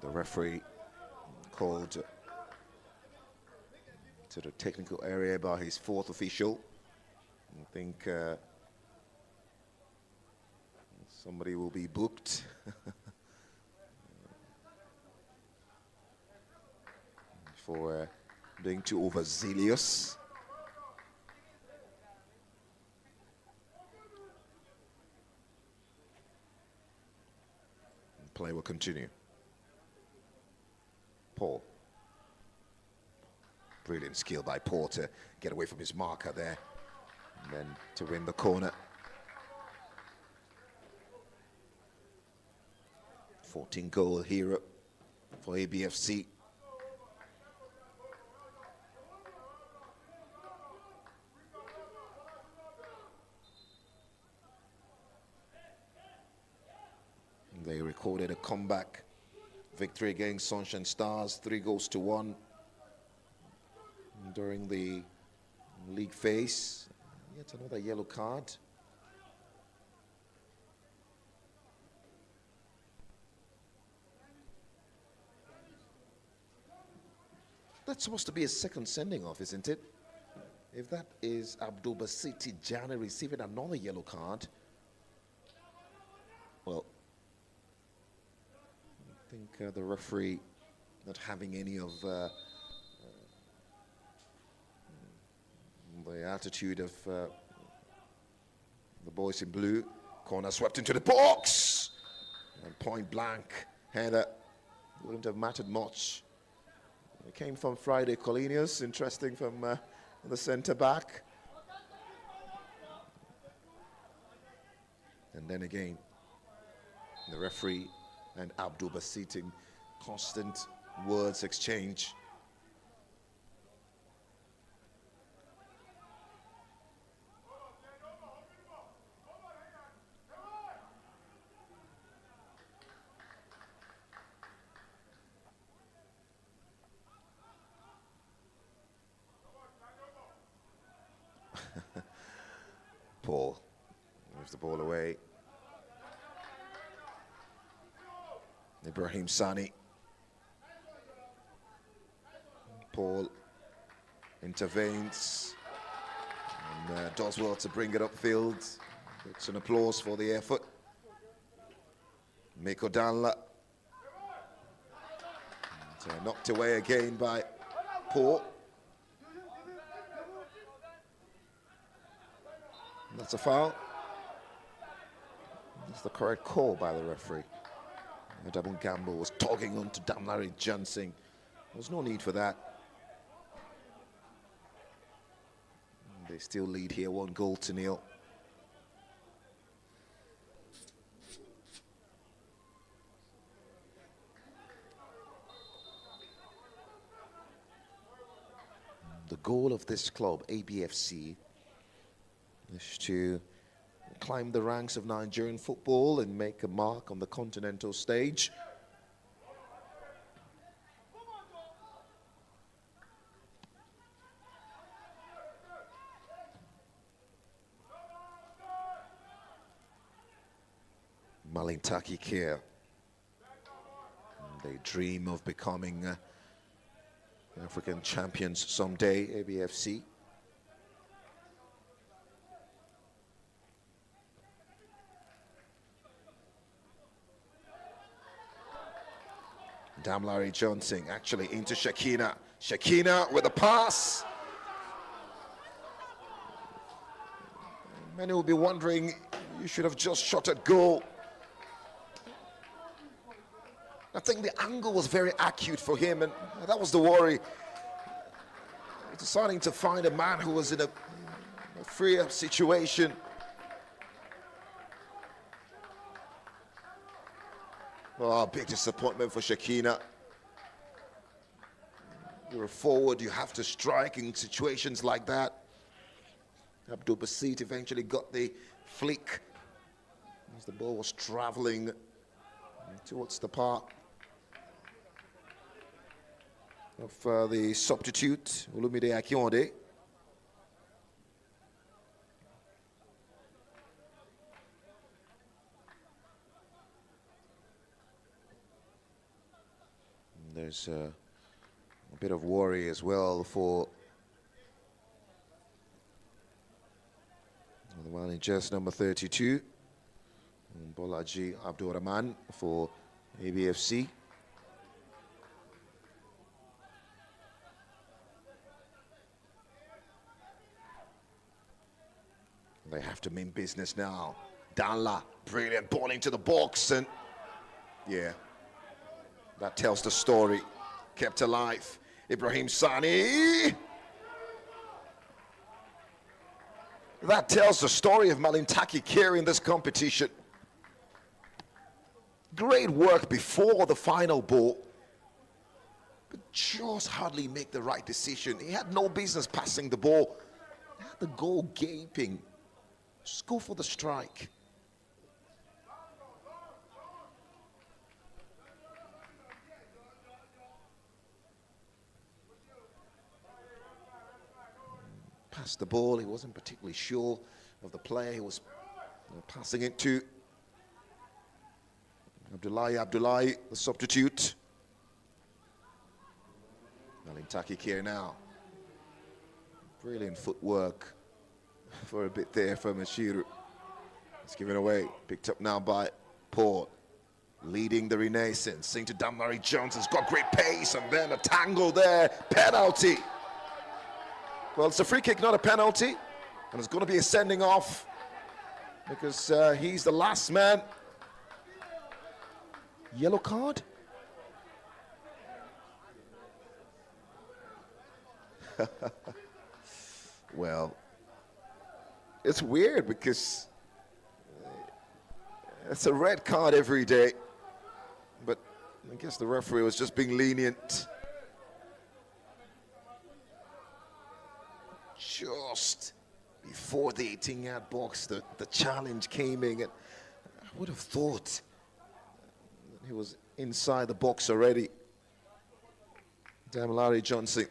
The referee called to the technical area by his 4th official. I think somebody will be booked. For being too overzealous. Play will continue. Paul. Brilliant skill by Porter. Get away from his marker there. And then to win the corner. 14-goal hero for ABFC. They recorded a comeback victory against Sunshine Stars, 3-1 during the league phase. Yet another yellow card. That's supposed to be a second sending off, isn't it? If that is Abdul Basit Tijani receiving another yellow card, well, I think the referee not having any of the attitude of the boys in blue. Corner swept into the box, and point blank header wouldn't have mattered much. It came from Friday Colinius, interesting, from the centre back. And then again, the referee and Abdul Basit in constant words exchange. Paul moves the ball away. Ibrahim Sani. Paul intervenes and does well to bring it upfield. It's an applause for the effort. Miko Danla. And, knocked away again by Paul. That's a foul. That's the correct call by the referee. Double Gamble was tugging on to Damlari Johnson. There was no need for that. They still lead here, 1-0. The goal of this club, ABFC, is to climb the ranks of Nigerian football and make a mark on the continental stage. MAILANTARKI care. They dream of becoming African champions someday, ABFC. Damlari Johnson actually into Shakina. Shakina with a pass. Many will be wondering, you should have just shot at goal. I think the angle was very acute for him, and that was the worry. Deciding to find a man who was in a freer situation. Oh, big disappointment for Shakina. You're a forward, you have to strike in situations like that. Abdul Basit eventually got the flick as the ball was traveling towards the park of the substitute, Olumide Akionde. There's a bit of worry as well for the one in just number 32, MOBOLAJI Abdurrahman for ABFC. They have to mean business now. Danla, brilliant ball into the box, and yeah, that tells the story. Kept alive. Ibrahim Sani. That tells the story of MAILANTARKI carrying this competition. Great work before the final ball, but just hardly make the right decision. He had no business passing the ball. He had the goal gaping. Just go for the strike. Passed the ball. He wasn't particularly sure of the player he was passing it to. Abdullahi, the substitute. MAILANTARKI here now. Brilliant footwork for a bit there from Ashiru. It's given away. Picked up now by Paul. Leading the Renaissance into Damari Jones. Has got great pace, and then a tangle there. Penalty. Well, it's a free kick, not a penalty. And it's going to be a sending off because he's the last man. Yellow card? Well, it's weird because it's a red card every day. But I guess the referee was just being lenient. Just before the 18-yard box, the challenge came in, and I would have thought he was inside the box already. Damilare Johnson.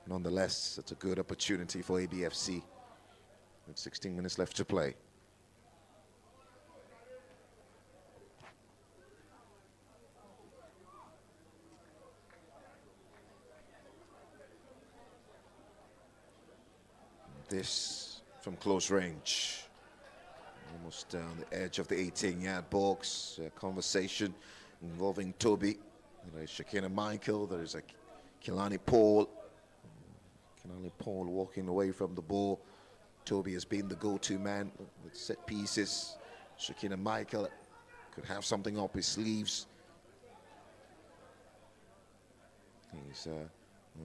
Nonetheless, it's a good opportunity for ABFC with 16 minutes left to play. This from close range, almost down the edge of the 18-yard box. Conversation involving Toby. There is Shakina Michael. There is a Kilani Paul. Kilani Paul walking away from the ball. Toby has been the go-to man with set pieces. Shakina Michael could have something up his sleeves. He's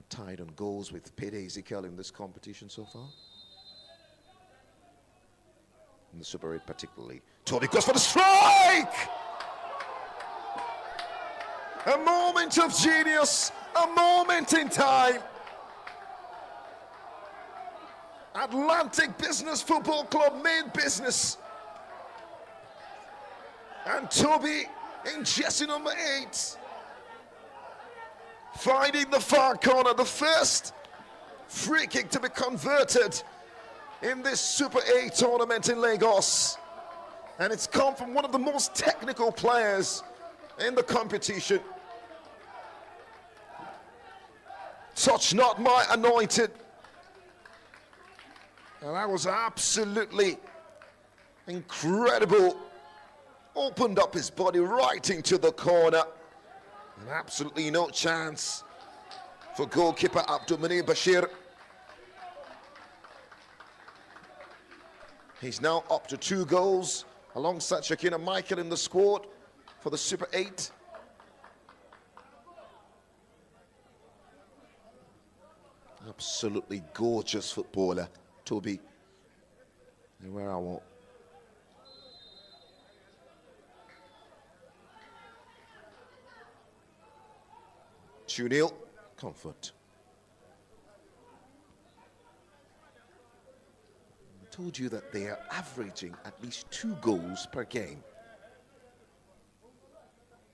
tied on goals with Pete Ezekiel in this competition so far. In the Super 8 particularly. Toby goes for the strike! A moment of genius, a moment in time. Atlantic Business Football Club made business. And Toby in jersey number 8. Finding the far corner, the first free kick to be converted in this Super 8 tournament in Lagos. And it's come from one of the most technical players in the competition. Touch not my anointed. And that was absolutely incredible. Opened up his body right into the corner. And absolutely no chance for goalkeeper Abdulmani Bashir. He's now up to 2 goals alongside Shakina Michael in the squad for the Super 8. Absolutely gorgeous footballer, Toby. And where I want. 2-0, Comfort. I told you that they are averaging at least 2 goals per game.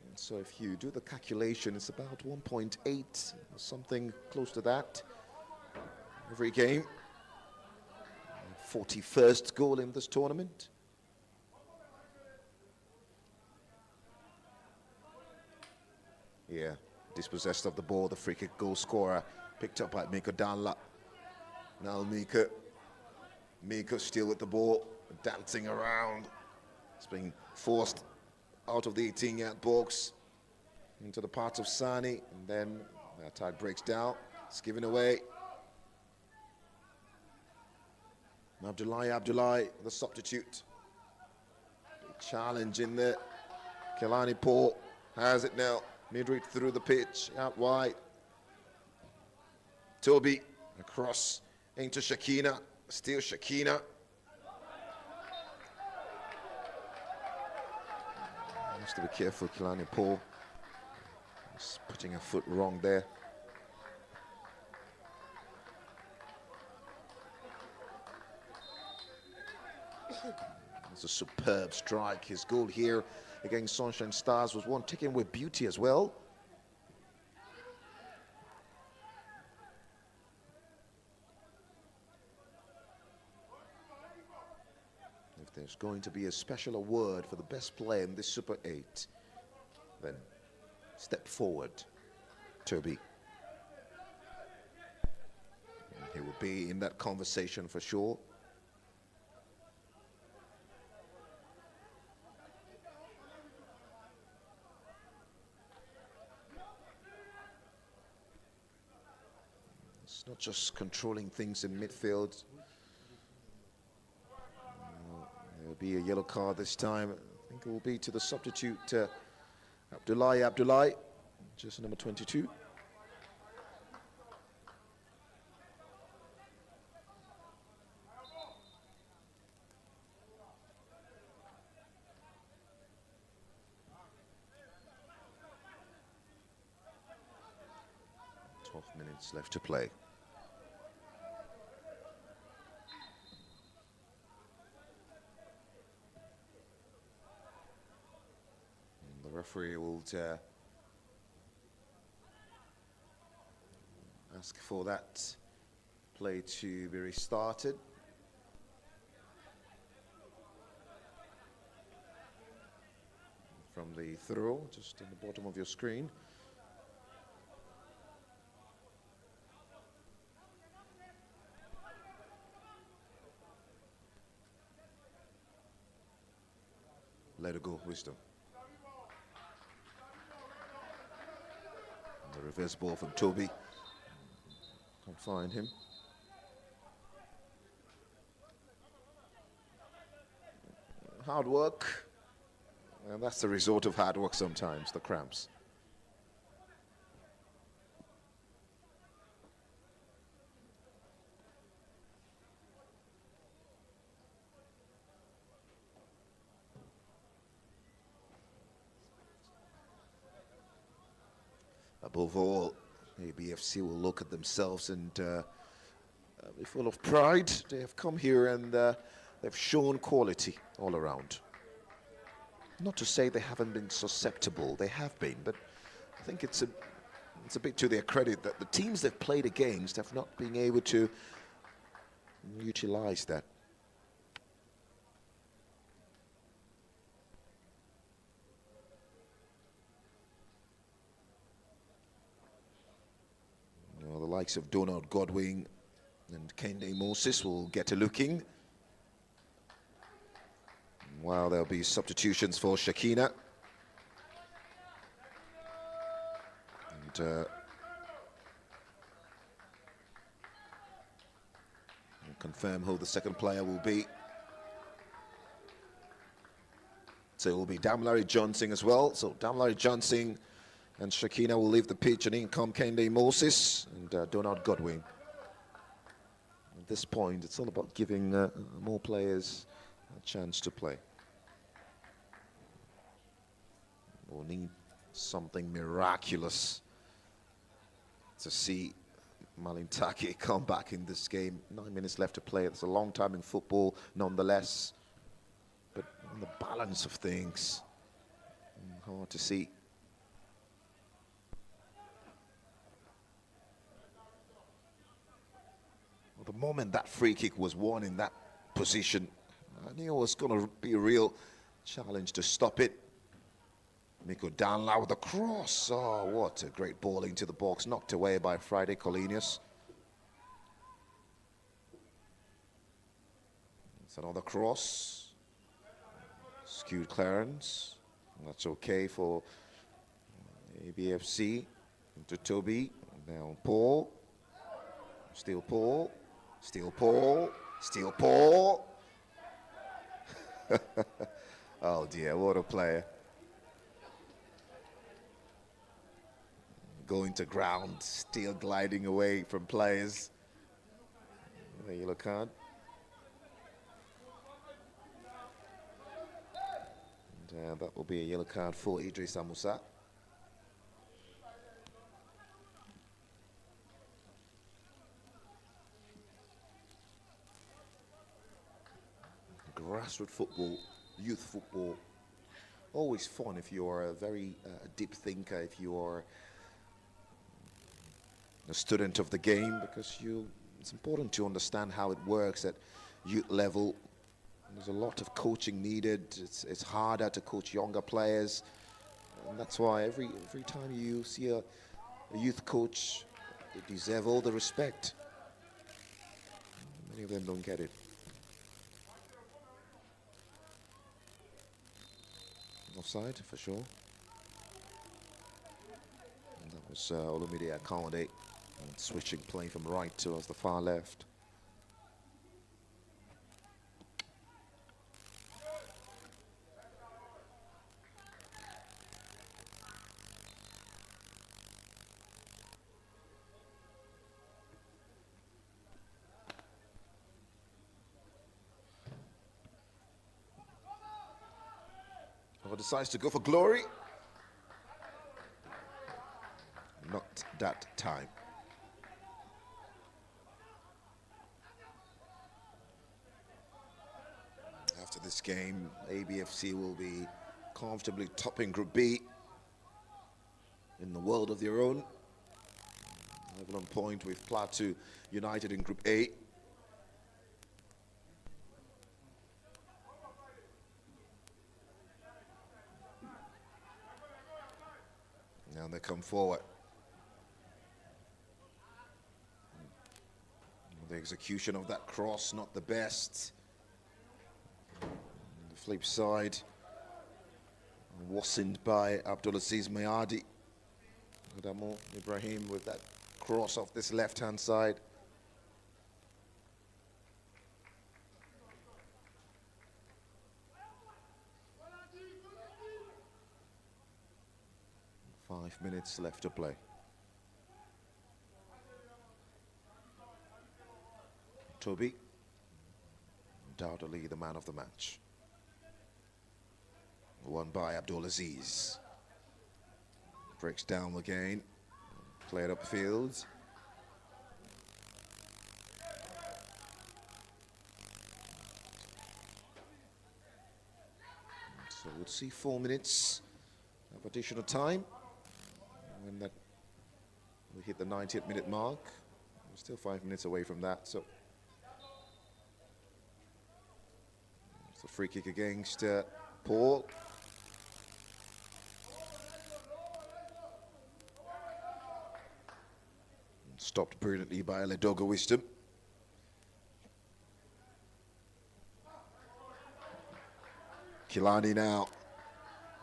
And so if you do the calculation, it's about 1.8 or something close to that every game. 41st goal in this tournament. Yeah, dispossessed of the ball, the free kick goal scorer, picked up by Miko Danla. Now Miko still with the ball, dancing around. It's being forced out of the 18-yard box into the part of Sani, and then that tide breaks down. It's given away. Abdullahi, the substitute. Big challenge in there. Kelani Paul has it now. Midweek through the pitch, out wide. Toby across into Shakina. Still Shakina. Has to be careful, Kelani Paul. Just putting a foot wrong there. It's a superb strike. His goal here against Sunshine Stars was one taken with beauty as well. If there's going to be a special award for the best player in this Super 8, then step forward, Toby. He will be in that conversation for sure. It's not just controlling things in midfield. There'll be a yellow card this time. I think it will be to the substitute, Abdullahi, just number 22. Minutes left to play. And the referee will ask for that play to be restarted. From the throw, just in the bottom of your screen. Let it go, Wisdom. And the reverse ball from Toby. Can't find him. Hard work. And that's the result of hard work sometimes, the cramps. Above all, ABFC will look at themselves and be full of pride. They have come here and they've shown quality all around. Not to say they haven't been susceptible, they have been, but I think it's a bit to their credit that the teams they've played against have not been able to utilize that. The likes of Donald Godwin and Kende Moses will get a looking. While there'll be substitutions for Shakina. And we'll confirm who the second player will be. So it will be Damilare Johnson as well. So Damilare Johnson and Shakina will leave the pitch, and in come Kende Moses and Donald Godwin. At this point, it's all about giving more players a chance to play. We'll need something miraculous to see MAILANTARKI come back in this game. 9 minutes left to play. It's a long time in football, nonetheless. But on the balance of things, hard to see. The moment that free kick was won in that position, I knew it was going to be a real challenge to stop it. Miko Danlaw with a cross. Oh, what a great ball into the box, knocked away by Friday Colenius. It's another cross. Skewed clearance. That's okay for ABFC. Into Toby. Now Paul. Still Paul. Still Paul. Still Paul. Oh dear, what a player. going to ground, still gliding away from players. A yellow card. And that will be a yellow card for Idris Amusa. Grassroots football, youth football, always fun if you are a very deep thinker, if you are a student of the game, because it's important to understand how it works at youth level. There's a lot of coaching needed. It's harder to coach younger players, and that's why every time you see a youth coach, they deserve all the respect. Many of them don't get it. Offside for sure. And that was Olumide Akande, switching play from right towards the far left. Decides to go for glory. Not that time. After this game, ABFC will be comfortably topping Group B in the world of their own. Level on point with Plateau United in Group A. And they come forward. The execution of that cross, not the best. On the flip side, worsened by Abdulaziz Mayadi. Adamo Ibrahim with that cross off this left-hand side. Five minutes left to play. Toby, undoubtedly the man of the match. Won by Abdulaziz. Breaks down again. Played upfield. So we'll see 4 minutes of additional time. When that we hit the 90th minute mark, we're still 5 minutes away from that. So it's a free kick against Paul. Stopped brilliantly by Ledogo Wisdom. Kilani now,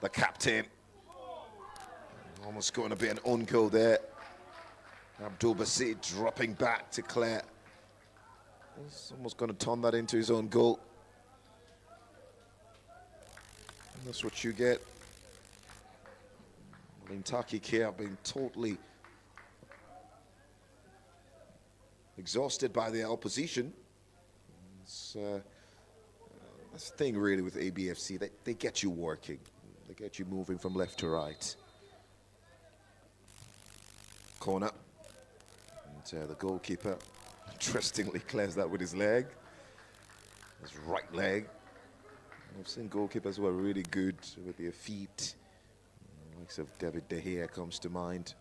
the captain. Almost going to be an own goal there. Abdul Basit dropping back to Claire. He's almost going to turn that into his own goal. And that's what you get. MAILANTARKI here have been totally exhausted by their opposition. It's that's the thing really with ABFC. They get you working. They get you moving from left to right. Corner. And the goalkeeper interestingly clears that with his leg. His right leg. I've seen goalkeepers who are really good with their feet. The likes of David De Gea comes to mind.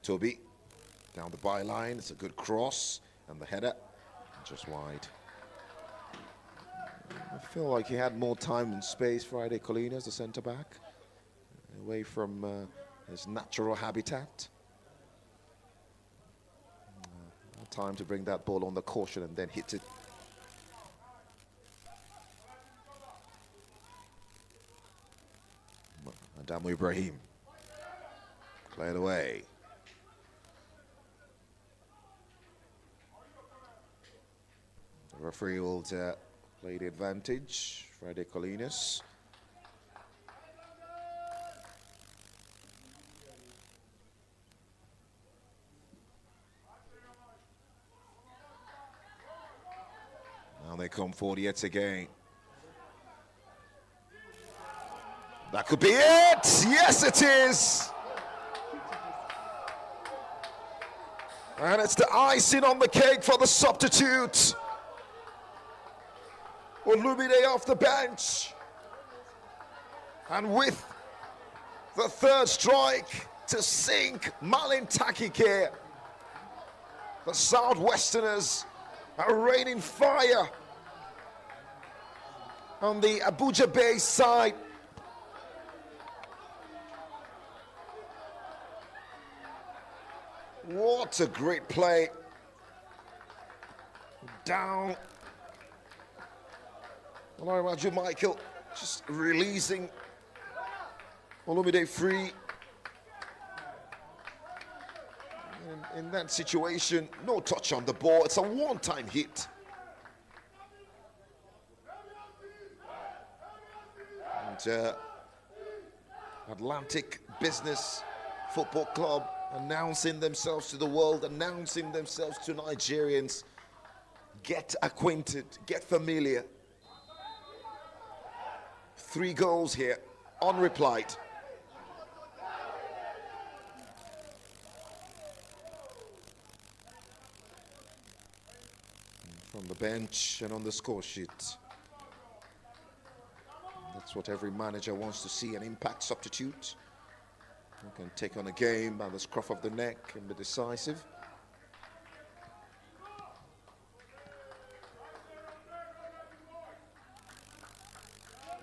Toby down the byline. It's a good cross. And the header just wide. I feel like he had more time and space, Friday Colina, as the centre-back, away from his natural habitat. Time to bring that ball on the caution and then hit it. Adamu Ibrahim. Cleared away. The referee will Play the advantage, Friday Colinas. Now they come forward yet again. That could be it! Yes, it is! And it's the icing on the cake for the substitute. Olumide off the bench. And with the third strike to sink MAILANTARKI here, the Southwesterners are raining fire on the Abuja-based side. What a great play. Down. Olumide Michael just releasing Olumide free. In that situation, no touch on the ball. It's a one-time hit. And Atlantic Business Football Club announcing themselves to the world, announcing themselves to Nigerians. Get acquainted, get familiar. 3 goals here, unreplied. From the bench and on the score sheet. That's what every manager wants to see, an impact substitute who can take on a game by the scruff of the neck and be decisive.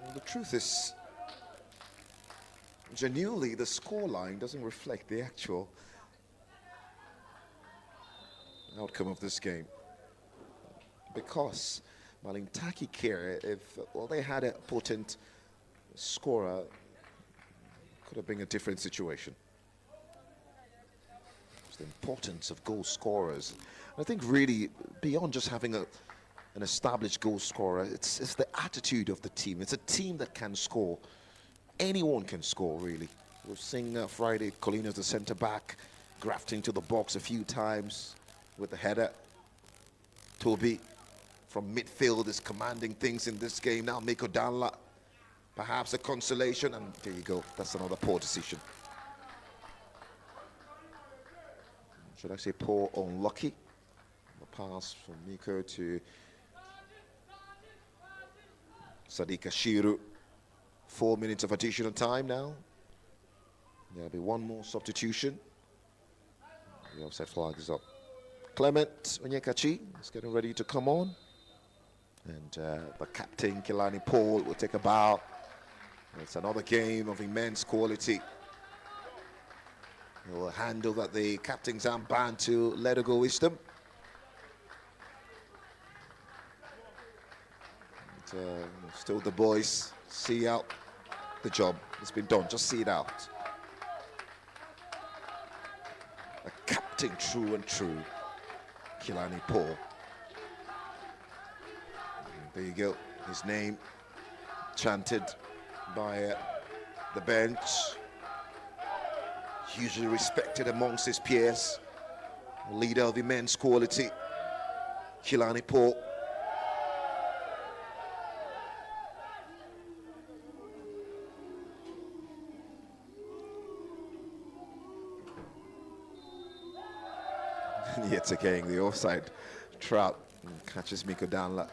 Well, the truth is, genuinely, the scoreline doesn't reflect the actual outcome of this game. Because MAILANTARKI here, if they had a potent scorer, could have been a different situation. It's the importance of goal scorers. I think really, beyond just having an established goal scorer, it's the attitude of the team. It's a team that can score. Anyone can score, really. We've seen Friday Colinas, the centre back, grafting to the box a few times with the header. Toby from midfield is commanding things in this game. Now Miko Danla, perhaps a consolation, and there you go. That's another poor decision. Should I say poor, unlucky? The pass from Miko to Sadiq Ashiru. 4 minutes of additional time now. There'll be one more substitution. The offside flag is up. Clement Onyekachi is getting ready to come on. And the captain, Kilani Paul, will take a bow. It's another game of immense quality. He will handle that the captain's armband to let her go wisdom. And, still the boys see out the job. It's been done, just see it out. A captain true and true, Kilani Paul. There you go, his name chanted by the bench. Hugely respected amongst his peers. Leader of immense quality, Kilani Paul. Yet again, the offside trap catches Miko Danla.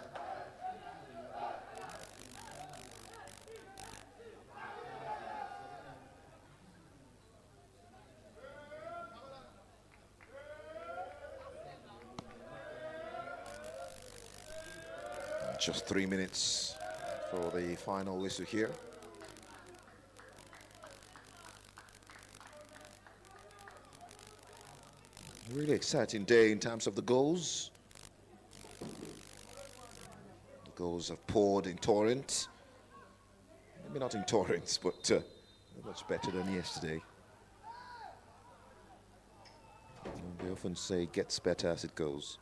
Just 3 minutes for the final whistle here. Really exciting day in terms of the goals. The goals have poured in torrent. Maybe not in torrents, but much better than yesterday. And we often say it gets better as it goes.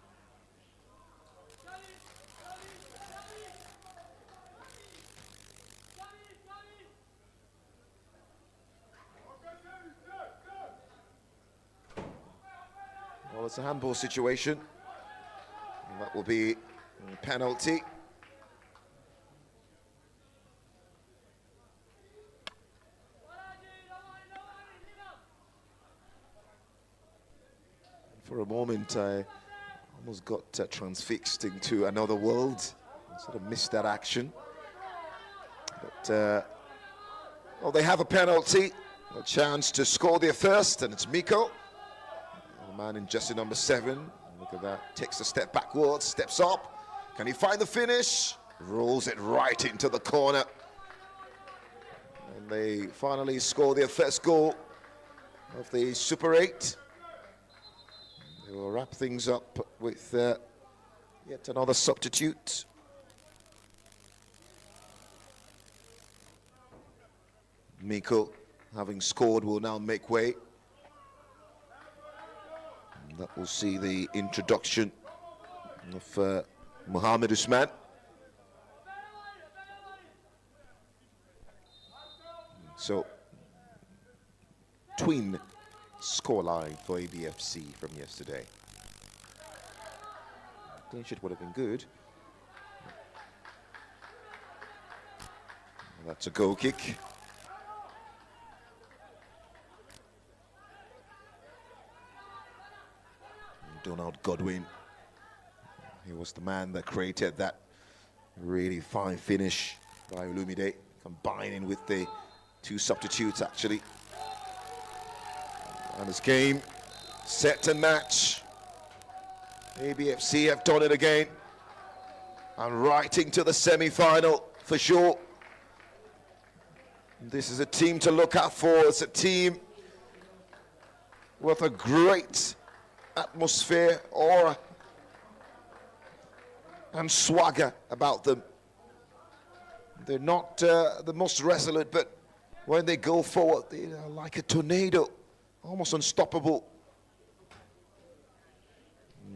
it's a handball situation. And that will be a penalty. For a moment, I almost got transfixed into another world. I sort of missed that action. But, well, they have a penalty, a chance to score their first, and it's Miko, the man in jersey number 7. Look at that, takes a step backwards, steps up. Can he find the finish? Rolls it right into the corner. And they finally score their first goal of the Super 8. They will wrap things up with yet another substitute. Miko, having scored, will now make way. And that will see the introduction of Mohamed Usman. So, twin scoreline for ABFC from yesterday. Clean sheet would have been good. That's a goal kick. Donald Godwin, he was the man that created that really fine finish by Olumide, combining with the 2 substitutes actually. And this game set to match. ABFC have done it again and right into the semi-final for sure. This is a team to look out for. It's a team with a great atmosphere, aura, and swagger about them. They're not the most resolute, but when they go forward, they are like a tornado, almost unstoppable.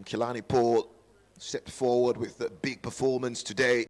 Kilani Paul stepped forward with a big performance today.